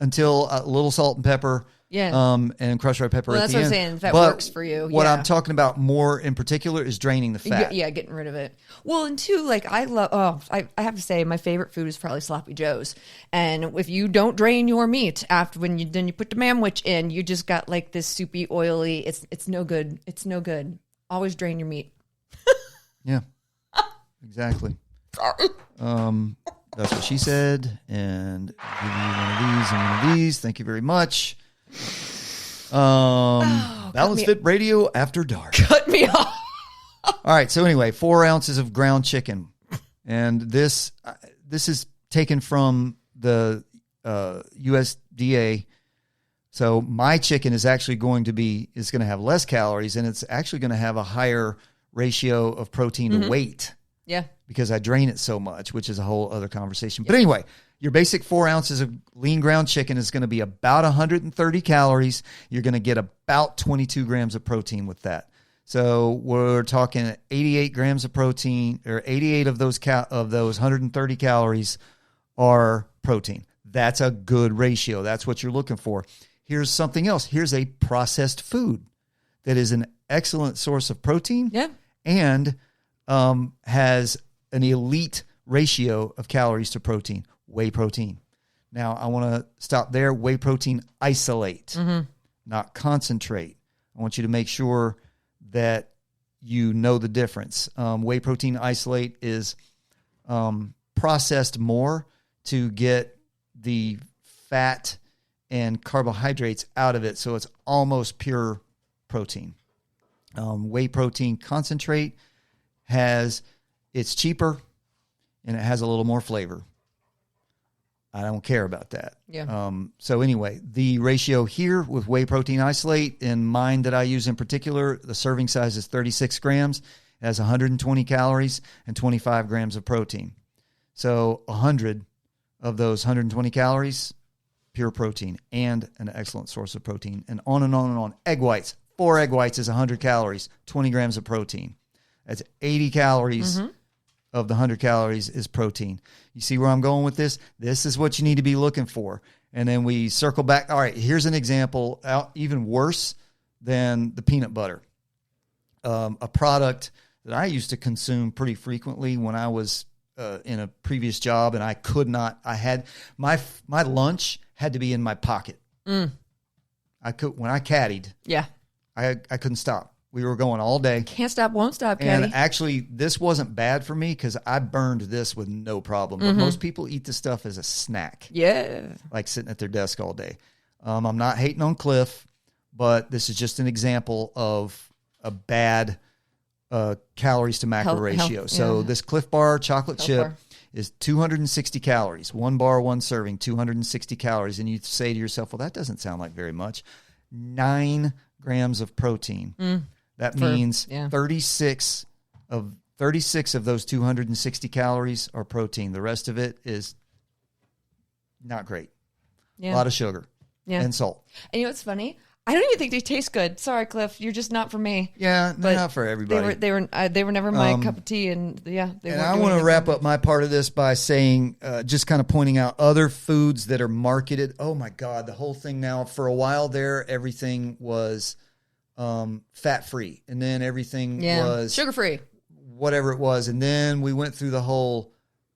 until a little salt and pepper. Yeah. And crushed red pepper well, at the end. end. That's what I'm saying. If that works for you. What I'm talking about more in particular is draining the fat. Yeah, getting rid of it. Well, and two, like I love, I have to say my favorite food is probably sloppy joes. And if you don't drain your meat after then you put the manwich in, you just got like this soupy, oily, it's no good. It's no good. Always drain your meat. Yeah, exactly. That's what she said. And give you one of these and one of these. Thank you very much. Balanced Fit Radio After Dark. Cut me off. All right. So anyway, 4 ounces of ground chicken, and this is taken from the USDA. So my chicken is actually going to have less calories, and it's actually going to have a higher ratio of protein to weight. Yeah. Because I drain it so much, which is a whole other conversation. But anyway, your basic 4 ounces of lean ground chicken is going to be about 130 calories. You're going to get about 22 grams of protein with that. So we're talking 88 grams of protein, or 88 of those 130 calories are protein. That's a good ratio. That's what you're looking for. Here's something else. Here's a processed food that is an excellent source of protein. Yeah. And has an elite ratio of calories to protein. Whey protein. Now, I want to stop there. Whey protein isolate, not concentrate. I want you to make sure that you know the difference. Whey protein isolate is processed more to get the fat and carbohydrates out of it, so it's almost pure protein. Whey protein concentrate it's cheaper and it has a little more flavor. I don't care about that. Yeah. So anyway, the ratio here with whey protein isolate, in mine that I use in particular, the serving size is 36 grams. It has 120 calories and 25 grams of protein. So 100 of those 120 calories, pure protein, and an excellent source of protein. And on and on and on. Egg whites. 4 egg whites is 100 calories, 20 grams of protein. That's 80 calories of the 100 calories is protein. You see where I'm going with this? This is what you need to be looking for. And then we circle back. All right, here's an example, even worse than the peanut butter. A product that I used to consume pretty frequently when I was in a previous job, and I could not. I had my lunch had to be in my pocket. When I caddied. Yeah. I couldn't stop. We were going all day. Can't stop, won't stop, Caddy. And actually, this wasn't bad for me because I burned this with no problem. But most people eat this stuff as a snack. Yeah. Like sitting at their desk all day. I'm not hating on Cliff, but this is just an example of a bad calories to macro ratio. So this Cliff Bar chocolate chip is 260 calories. 1 bar, 1 serving, 260 calories. And you say to yourself, well, that doesn't sound like very much. 9 grams of protein. That means 36 of those 260 calories are protein. The rest of it is not great. Yeah. A lot of sugar and salt. And you know what's funny? I don't even think they taste good. Sorry, Cliff, you're just not for me. Yeah, they're not for everybody. They were never my cup of tea, and I want to wrap up my part of this by saying, just kind of pointing out other foods that are marketed. Oh my God, the whole thing now. For a while there, everything was fat-free, and then everything was sugar-free, whatever it was, and then we went through the whole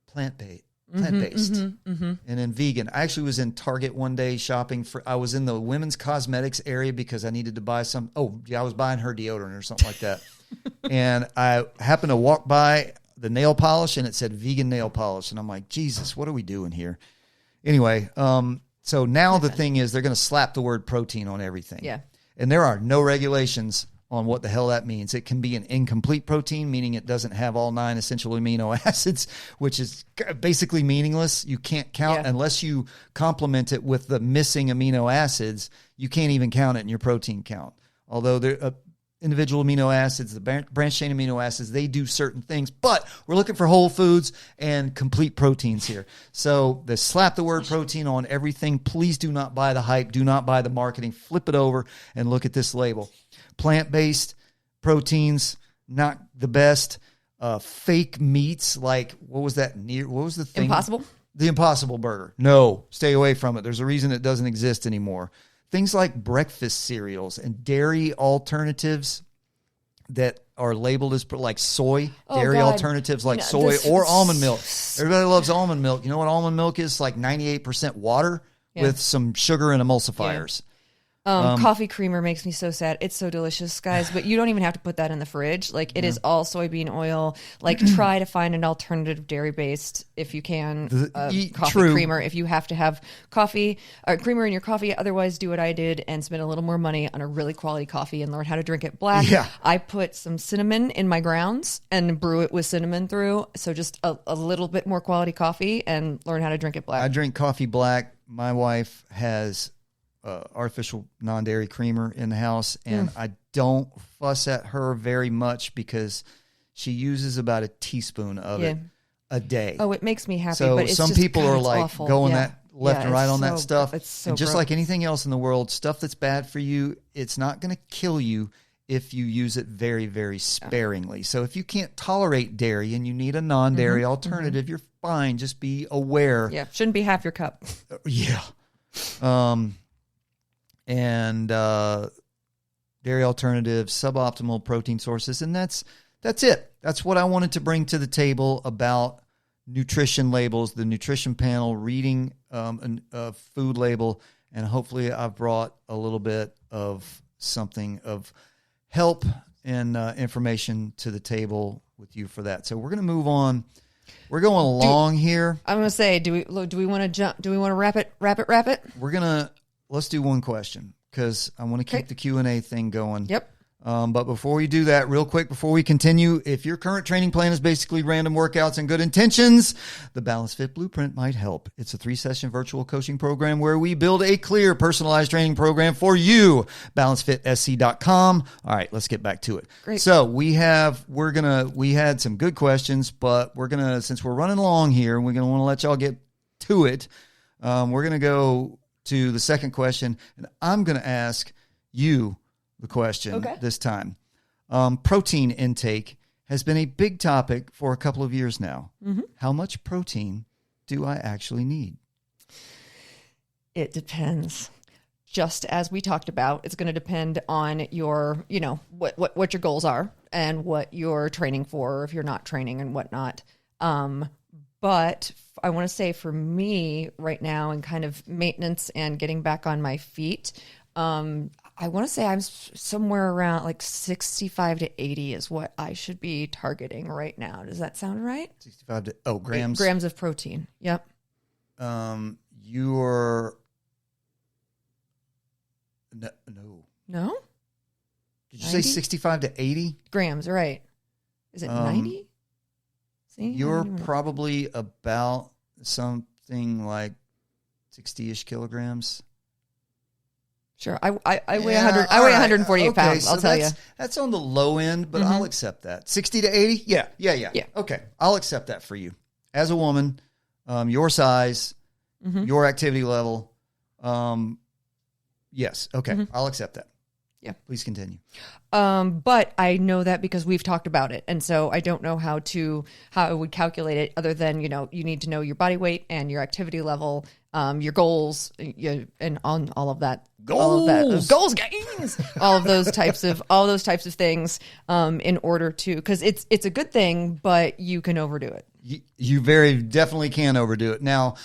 plant-based, and then vegan. I actually was in Target one day shopping I was in the women's cosmetics area because I needed to buy some. Oh yeah, I was buying her deodorant or something like that, and I happened to walk by the nail polish, and it said vegan nail polish, and I'm like, Jesus, what are we doing here? Anyway, so now the thing is they're going to slap the word protein on everything. Yeah. And there are no regulations on what the hell that means. It can be an incomplete protein, meaning it doesn't have all 9 essential amino acids, which is basically meaningless. You can't count unless you complement it with the missing amino acids. You can't even count it in your protein count. Although there individual amino acids, the branched chain amino acids, they do certain things, but we're looking for whole foods and complete proteins here. So slap the word protein on everything. Please do not buy the hype. Do not buy the marketing. Flip it over and look at this label. Plant-based proteins, not the best. Fake meats, like, what was that? What was the thing? Impossible? The Impossible Burger. No, stay away from it. There's a reason it doesn't exist anymore. Things like breakfast cereals and dairy alternatives that are labeled as like soy, dairy alternatives like soy or almond milk. Everybody loves almond milk. You know what almond milk is? Like 98% water with some sugar and emulsifiers. Coffee creamer makes me so sad. It's so delicious, guys, but you don't even have to put that in the fridge. Like, it is all soybean oil. Like, try to find an alternative dairy-based, if you can, coffee creamer. If you have to have coffee or creamer in your coffee, otherwise do what I did and spend a little more money on a really quality coffee and learn how to drink it black. Yeah. I put some cinnamon in my grounds and brew it with cinnamon through. So just a little bit more quality coffee and learn how to drink it black. I drink coffee black. My wife has artificial non-dairy creamer in the house, and I don't fuss at her very much because she uses about a teaspoon of it a day. Oh, it makes me happy. So but it's some just, people are like awful. going that left and right on that stuff. It's so and just gross. like anything else in the world, stuff that's bad for you, it's not going to kill you if you use it very, very sparingly. So if you can't tolerate dairy and you need a non-dairy alternative, you're fine. Just be aware. Yeah, shouldn't be half your cup. Yeah. And dairy alternatives, suboptimal protein sources, and that's it. That's what I wanted to bring to the table about nutrition labels, the nutrition panel, reading a food label, and hopefully I've brought a little bit of something of help and information to the table with you for that. So we're going to move on. We're going along here. I'm going to say, do we want to jump? Do we want to wrap it? Let's do one question because I want to keep the Q&A thing going. Yep. But before we do that, real quick, before we continue, if your current training plan is basically random workouts and good intentions, the Balanced Fit Blueprint might help. It's a 3-session virtual coaching program where we build a clear, personalized training program for you. BalancedFitSC.com. All right, let's get back to it. Great. So we had some good questions, but since we're running along here, we're gonna want to let y'all get to it. We're gonna go to the second question, and I'm going to ask you the question this time. Protein intake has been a big topic for a couple of years now. Mm-hmm. How much protein do I actually need? It depends. Just as we talked about, it's going to depend on your, what your goals are and what you're training for, or if you're not training and whatnot. But I want to say for me right now and kind of maintenance and getting back on my feet, I want to say I'm somewhere around like 65 to 80 is what I should be targeting right now. Does that sound right? 65 to grams. Grams of protein. Yep. You're no. Did you 90? say 65 to 80 grams? Right. Is it 90? See, you're probably about something like 60-ish kilograms. Sure. I weigh 100. I weigh 148 pounds. I'll tell you. That's on the low end, but I'll accept that. 60 to 80. Yeah. Okay, I'll accept that for you as a woman, your size, your activity level. Yes. Okay, I'll accept that. Yeah. Please continue. But I know that because we've talked about it. And so I don't know how I would calculate it other than, you need to know your body weight and your activity level, your goals, and on all of that. Goals, gains, all those types of things, in order to, because it's a good thing, but you can overdo it. You very definitely can overdo it. Now,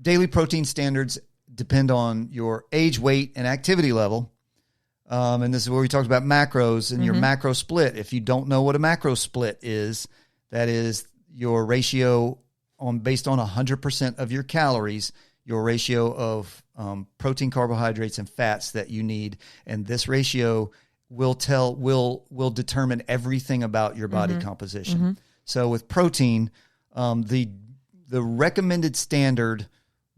daily protein standards depend on your age, weight, and activity level. And this is where we talked about macros and your macro split. If you don't know what a macro split is, that is your ratio based on 100% of your calories. your ratio of protein, carbohydrates, and fats that you need, and this ratio will determine everything about your body composition. So with protein, the recommended standard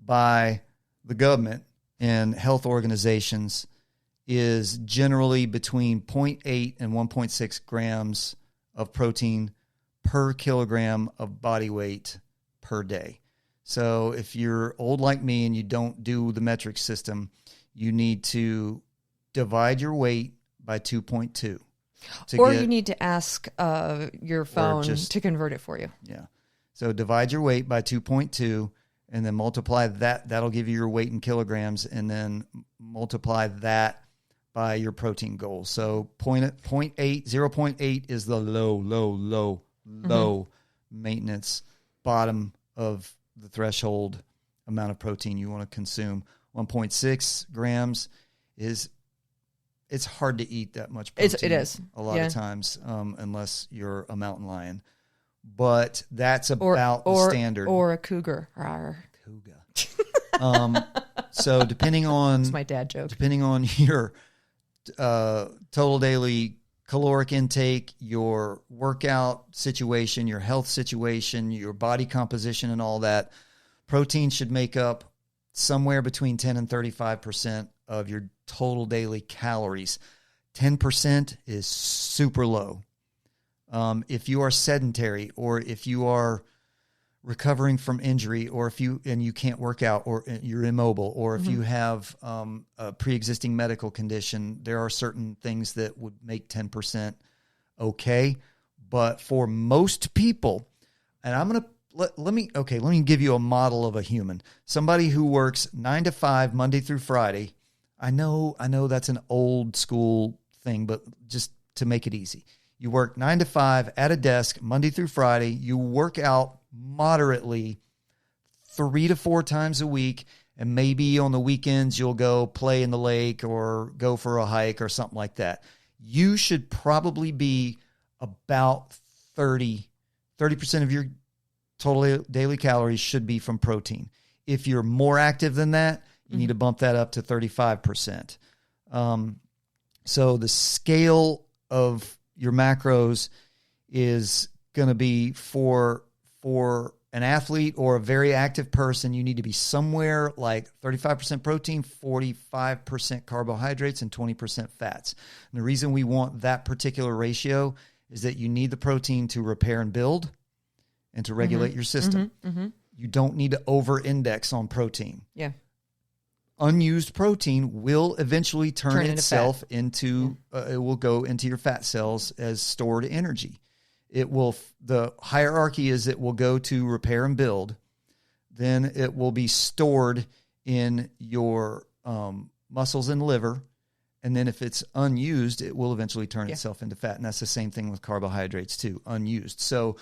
by the government and health organizations is generally between 0.8 and 1.6 grams of protein per kilogram of body weight per day. So if you're old like me and you don't do the metric system, you need to divide your weight by 2.2. You need to ask your phone to convert it for you. Yeah. So divide your weight by 2.2 and then multiply that. That'll give you your weight in kilograms, and then multiply that by your protein goal. So 0.8 is the low maintenance bottom of the threshold amount of protein you want to consume. 1.6 grams it's hard to eat that much protein. It is. A lot of times, unless you're a mountain lion. But that's about the standard. Or a cougar. So depending on... That's my dad joke. Depending on your total daily caloric intake, your workout situation, your health situation, your body composition and all that, protein should make up somewhere between 10 and 35% of your total daily calories. 10% is super low. If you are sedentary, or if you are recovering from injury, or if you can't work out, or you're immobile, or if you have a pre-existing medical condition, there are certain things that would make 10% okay. But for most people, and I'm going to let me give you a model of a human. Somebody who works 9 to 5 Monday through Friday. I know that's an old school thing, but just to make it easy. You work 9 to 5 at a desk Monday through Friday. You work out moderately 3 to 4 times a week, and maybe on the weekends you'll go play in the lake or go for a hike or something like that. You should probably be about 30% of your total daily calories should be from protein. If you're more active than that, you need to bump that up to 35%. So the scale of your macros is going to be for an athlete or a very active person, you need to be somewhere like 35% protein, 45% carbohydrates, and 20% fats. And the reason we want that particular ratio is that you need the protein to repair and build and to regulate your system. You don't need to over-index on protein. Yeah. Unused protein will eventually turn itself into it will go into your fat cells as stored energy. The hierarchy is it will go to repair and build, then it will be stored in your muscles and liver, and then if it's unused, it will eventually turn itself into fat. And that's the same thing with carbohydrates too, unused. So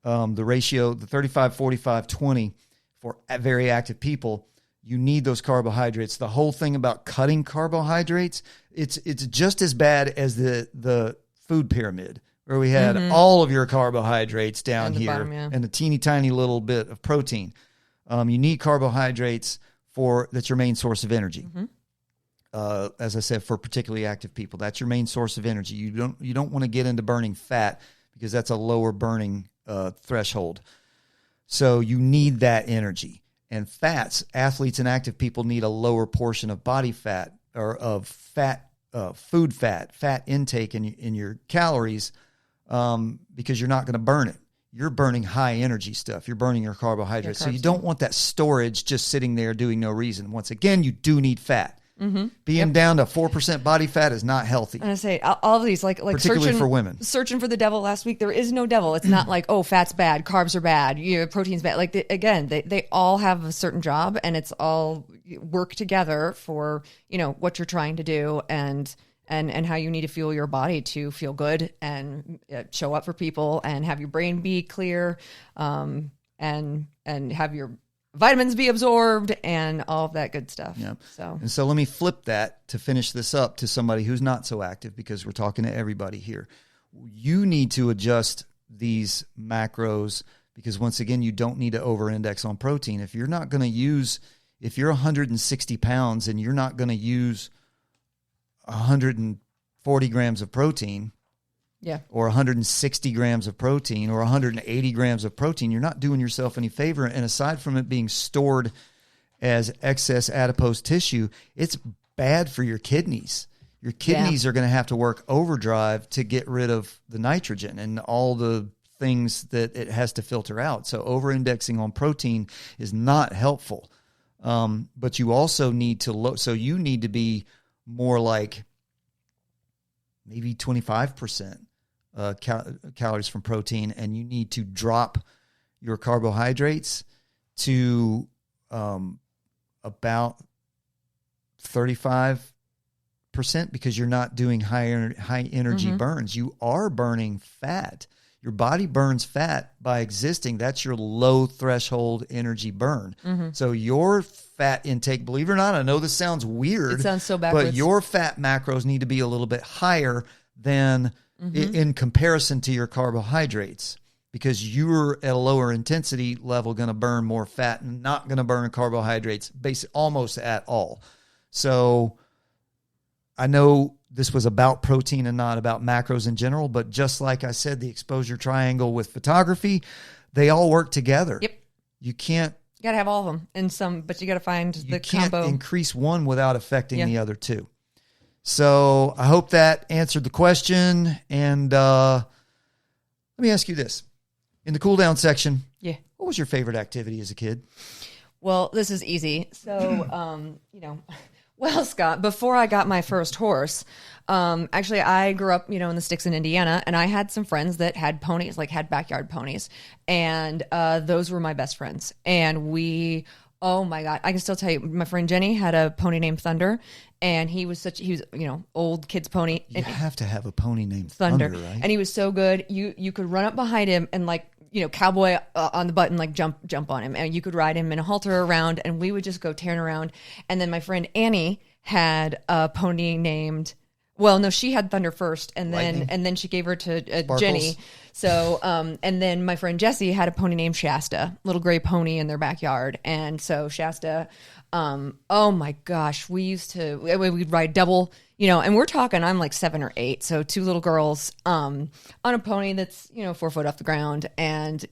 the ratio, the 35, 45, 20 for very active people, you need those carbohydrates. The whole thing about cutting carbohydrates, it's just as bad as the food pyramid, where we had all of your carbohydrates down here bottom, and a teeny tiny little bit of protein. You need carbohydrates that's your main source of energy. As I said, for particularly active people, that's your main source of energy. You don't want to get into burning fat because that's a lower burning threshold. So you need that energy. And fats, athletes and active people need a lower portion of body fat or of fat, food fat intake in your calories because you're not going to burn it. You're burning high energy stuff. You're burning your carbohydrates. So you don't want that storage just sitting there doing no reason. Once again, you do need fat. Being down to 4% body fat is not healthy. And I say all of these, like particularly for women, searching for the devil last week. There is no devil. It's not like, oh, fat's bad, carbs are bad, protein's bad. Like they all have a certain job, and it's all work together for what you're trying to do and how you need to fuel your body to feel good and show up for people and have your brain be clear, and have your vitamins be absorbed and all of that good stuff. Yeah. So let me flip that to finish this up to somebody who's not so active, because we're talking to everybody here. You need to adjust these macros because, once again, you don't need to over-index on protein. If you're not going to use if you're 160 pounds and you're not going to use 140 grams of protein, or 160 grams of protein, or 180 grams of protein, you're not doing yourself any favor. And aside from it being stored as excess adipose tissue, it's bad for your kidneys. Your kidneys are going to have to work overdrive to get rid of the nitrogen and all the things that it has to filter out. So over-indexing on protein is not helpful. But you also need to so you need to be more like maybe 25% calories from protein, and you need to drop your carbohydrates to about 35%, because you're not doing high energy burns. You are burning fat. Your body burns fat by existing. That's your low threshold energy burn. So your fat intake, believe it or not, I know this sounds weird. It sounds so backwards. But your fat macros need to be a little bit higher than in comparison to your carbohydrates, because you're at a lower intensity level going to burn more fat and not going to burn carbohydrates almost at all. So I know this was about protein and not about macros in general, but just like I said, the exposure triangle with photography, they all work together. Yep. You can't. You got to have all of them but you got to find the combo. You can't increase one without affecting the other two. So I hope that answered the question. And let me ask you this. In the cool down section, what was your favorite activity as a kid? Well, this is easy. So, well, Scott, before I got my first horse, actually I grew up, in the sticks in Indiana, and I had some friends that had ponies, had backyard ponies. And those were my best friends. And oh my God, I can still tell you, my friend Jenny had a pony named Thunder, and he was old kid's pony. You have to have a pony named Thunder, right? And he was so good. You could run up behind him and cowboy on the button, jump on him, and you could ride him and halter around, and we would just go tearing around. And then my friend Annie had a pony named, she had Thunder first, and then she gave her to Jenny. So, and then my friend Jessie had a pony named Shasta, little gray pony in their backyard. And so Shasta, oh my gosh, we'd ride double, and we're talking, I'm 7 or 8. So 2 little girls, on a pony that's, 4 foot off the ground. And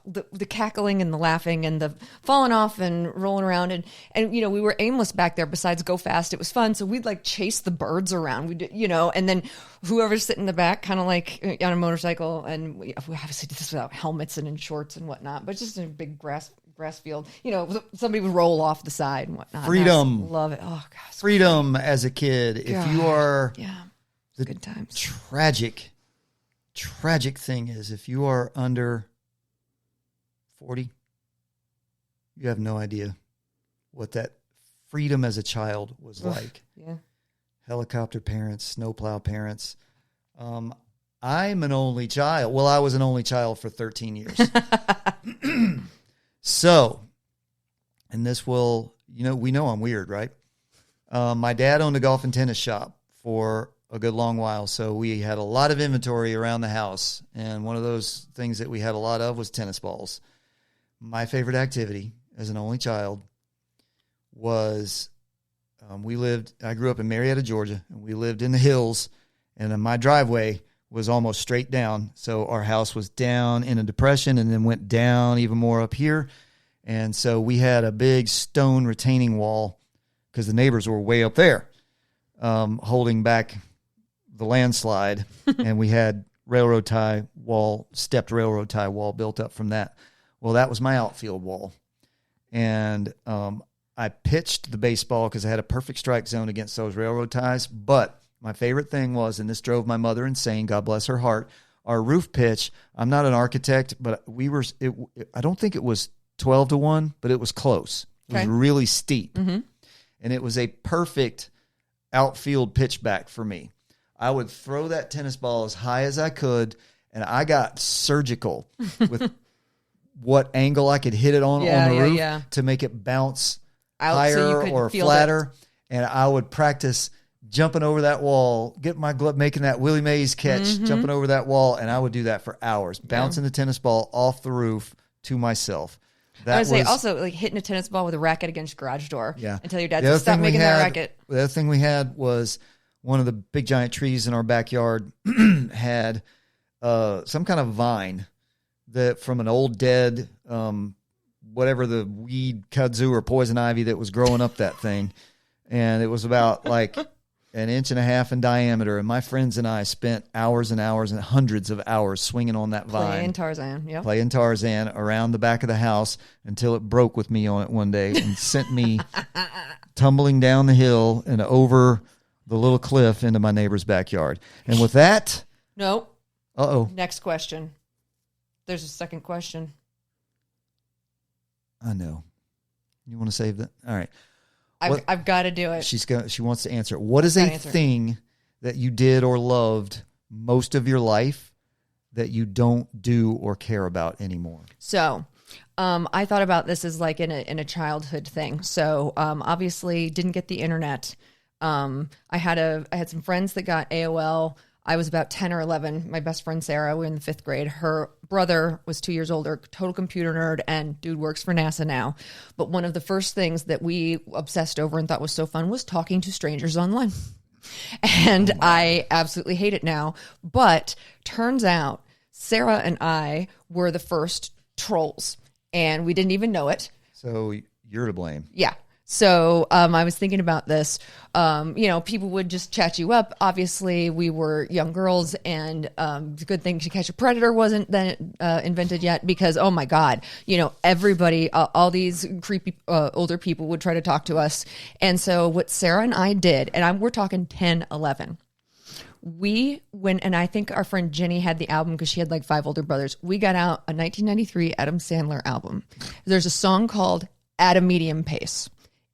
the cackling and the laughing and the falling off and rolling around. And we were aimless back there besides go fast. It was fun. So we'd chase the birds around, and then whoever's sitting in the back, kind of on a motorcycle. And we obviously did this without helmets and in shorts and whatnot, but just in a big grass field, somebody would roll off the side and whatnot. Freedom. Love it. Oh gosh. Freedom as a kid. If you are, the good times. Tragic thing is, if you are under 40, you have no idea what that freedom as a child was like. Helicopter parents, snowplow parents. I'm an only child. Well, I was an only child for 13 years. So, and this will, we know I'm weird, right? My dad owned a golf and tennis shop for a good long while, so we had a lot of inventory around the house, and one of those things that we had a lot of was tennis balls. My favorite activity as an only child was, I grew up in Marietta, Georgia, and we lived in the hills, and my driveway was almost straight down. So our house was down in a depression and then went down even more up here. And so we had a big stone retaining wall because the neighbors were way up there, holding back the landslide. And we had stepped railroad tie wall built up from that. Well, that was my outfield wall. And I pitched the baseball because I had a perfect strike zone against those railroad ties. But my favorite thing was, and this drove my mother insane, God bless her heart, our roof pitch. I'm not an architect, but I don't think it was 12-1, but it was close. It was really steep. And it was a perfect outfield pitch back for me. I would throw that tennis ball as high as I could, and I got surgical with what angle I could hit it on the roof to make it bounce out, higher so or flatter. And I would practice jumping over that wall, get my glove, making that Willie Mays catch, jumping over that wall, and I would do that for hours, bouncing the tennis ball off the roof to myself. I would say also like hitting a tennis ball with a racket against your garage door. Yeah. And tell your dad to stop making that racket. The other thing we had was one of the big giant trees in our backyard had some kind of vine that from an old dead, whatever the weed, kudzu or poison ivy that was growing up that thing. And it was about like an inch and a half in diameter. And my friends and I spent hours and hours and hundreds of hours swinging on that vine. Playing Tarzan around the back of the house until it broke with me on it one day and sent me tumbling down the hill and over the little cliff into my neighbor's backyard. And with that... No. Uh-oh. Next question. There's a second question. I know. You want to save that? All right. I've got to do it. She wants to answer. What is a thing that you did or loved most of your life that you don't do or care about anymore? So, I thought about this as like in a childhood thing. So, obviously, didn't get the internet. I had some friends that got AOL. I was about 10 or 11. My best friend, Sarah, we were in the 5th grade. Her brother was 2 years older, total computer nerd, and dude works for NASA now. But one of the first things that we obsessed over and thought was so fun was talking to strangers online. And I absolutely hate it now. But turns out Sarah and I were the first trolls, and we didn't even know it. So you're to blame. Yeah. So I was thinking about this. People would just chat you up. Obviously, we were young girls, and the good thing To Catch a Predator wasn't then invented yet because, oh my God, everybody, all these creepy older people would try to talk to us. And so what Sarah and I did, and we're talking 10, 11. And I think our friend Jenny had the album because she had like 5 older brothers. We got out a 1993 Adam Sandler album. There's a song called At a Medium Pace.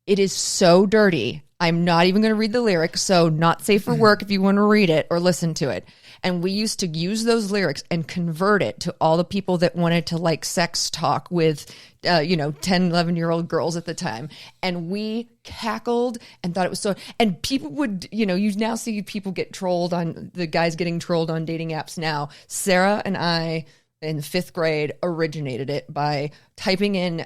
It is so dirty. I'm not even going to read the lyrics, so not safe for work if you want to read it or listen to it. And we used to use those lyrics and convert it to all the people that wanted to like sex talk with, 10, 11-year-old girls at the time. And we cackled and thought it was so, and people would, you now see people get trolled on, the guys getting trolled on dating apps now. Sarah and I in the 5th grade originated it by typing in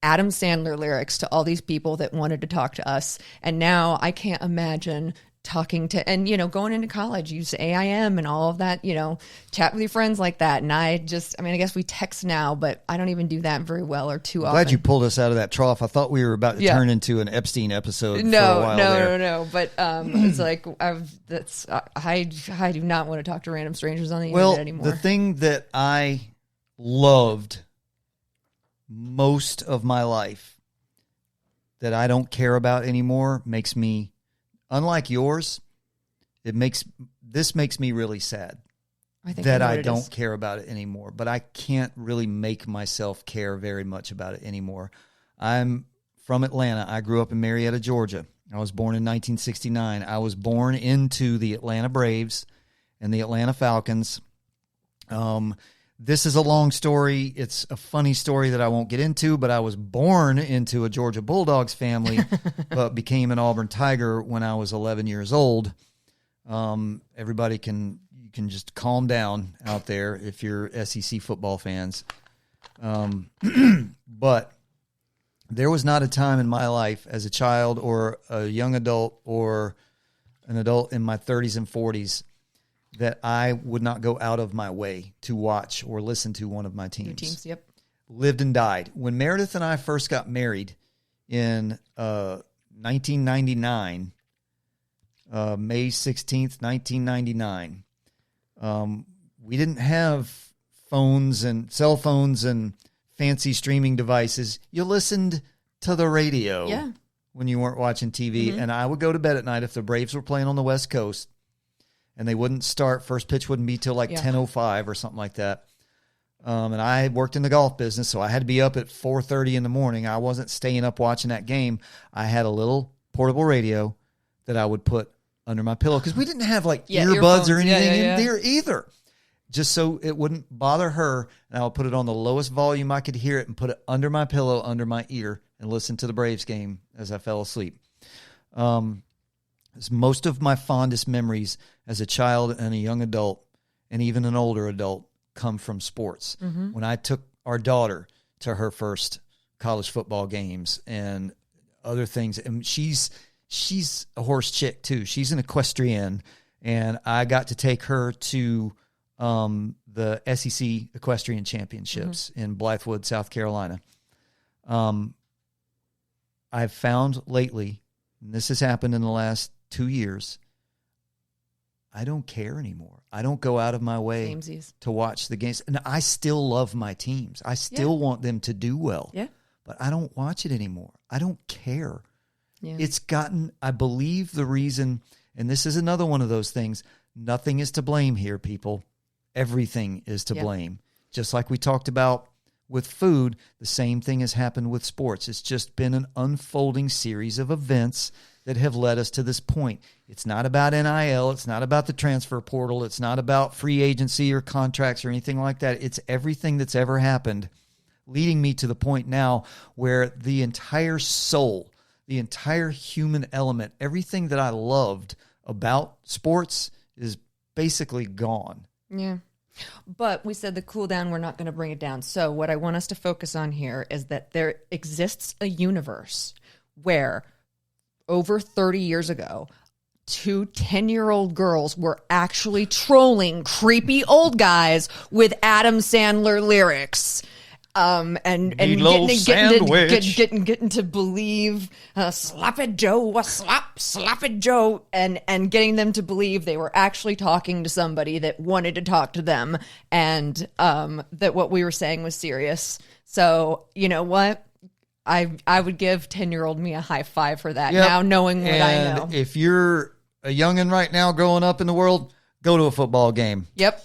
Adam Sandler lyrics to all these people that wanted to talk to us. And now I can't imagine talking to, and, going into college, use AIM and all of that, chat with your friends like that. And I guess we text now, but I don't even do that very well or too often. Glad you pulled us out of that trough. I thought we were about to turn into an Epstein episode for a while there. No. But it's like, I do not want to talk to random strangers on the internet anymore. The thing that I loved most of my life that I don't care about anymore makes me, unlike yours, this makes me really sad that I don't care about it anymore. But I can't really make myself care very much about it anymore. I'm from Atlanta. I grew up in Marietta, Georgia. I was born in 1969. I was born into the Atlanta Braves and the Atlanta Falcons. This is a long story. It's a funny story that I won't get into, but I was born into a Georgia Bulldogs family, but became an Auburn Tiger when I was 11 years old. Everybody you can just calm down out there if you're SEC football fans. But there was not a time in my life as a child or a young adult or an adult in my 30s and 40s that I would not go out of my way to watch or listen to one of my teams. Your teams, yep. Lived and died. When Meredith and I first got married in 1999, May 16th, 1999, we didn't have phones and cell phones and fancy streaming devices. You listened to the radio when you weren't watching TV. Mm-hmm. And I would go to bed at night if the Braves were playing on the West Coast. And they wouldn't start, first pitch wouldn't be till like 10:05 or something like that. And I worked in the golf business, so I had to be up at 4:30 in the morning. I wasn't staying up watching that game. I had a little portable radio that I would put under my pillow because we didn't have like earbuds or anything in there either. Just so it wouldn't bother her. And I would put it on the lowest volume I could hear it and put it under my pillow, under my ear, and listen to the Braves game as I fell asleep. Most of my fondest memories as a child and a young adult and even an older adult come from sports. Mm-hmm. When I took our daughter to her first college football games and other things. And she's a horse chick too. She's an equestrian, and I got to take her to the SEC Equestrian Championships in Blythewood, South Carolina. I've found lately, and this has happened in the last 2 years, I don't care anymore. I don't go out of my way to watch the games. And I still love my teams. I still want them to do well. Yeah. But I don't watch it anymore. I don't care. Yeah. It's gotten, I believe the reason, and this is another one of those things, nothing is to blame here, people. Everything is to blame. Just like we talked about with food, the same thing has happened with sports. It's just been an unfolding series of events that have led us to this point. It's not about NIL. It's not about the transfer portal. It's not about free agency or contracts or anything like that. It's everything that's ever happened, leading me to the point now where the entire soul, the entire human element, everything that I loved about sports is basically gone. Yeah. But we said the cool down, we're not going to bring it down. So what I want us to focus on here is that there exists a universe where over 30 years ago, 2 10-year-old girls were actually trolling creepy old guys with Adam Sandler lyrics. And getting to believe Sloppy Joe, Sloppy Joe, and getting them to believe they were actually talking to somebody that wanted to talk to them, and that what we were saying was serious. So you know what? I would give 10-year-old me a high five for that. Yep. Now knowing what I know. If you're a youngin' right now growing up in the world, go to a football game. Yep.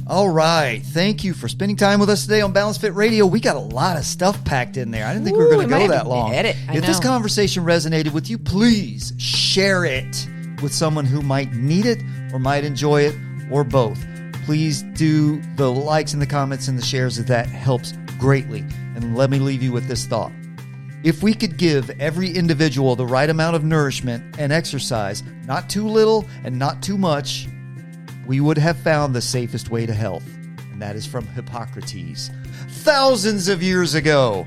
All right. Thank you for spending time with us today on Balance Fit Radio. We got a lot of stuff packed in there. I didn't think we were going to go that long. If this conversation resonated with you, please share it with someone who might need it or might enjoy it or both. Please do the likes and the comments and the shares. That helps greatly. And let me leave you with this thought. If we could give every individual the right amount of nourishment and exercise, not too little and not too much, we would have found the safest way to health. And that is from Hippocrates, thousands of years ago.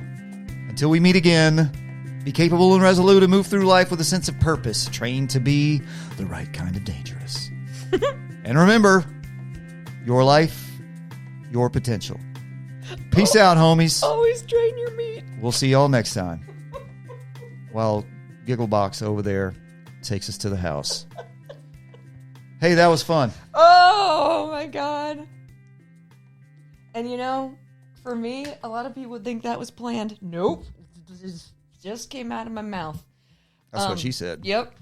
Until we meet again, be capable and resolute and move through life with a sense of purpose, trained to be the right kind of dangerous. And remember, your life, your potential. Peace out, homies. Always train your meat. We'll see y'all next time. While Gigglebox over there takes us to the house. Hey, that was fun. Oh, my God. And, you know, for me, a lot of people would think that was planned. Nope. Just came out of my mouth. That's what she said. Yep.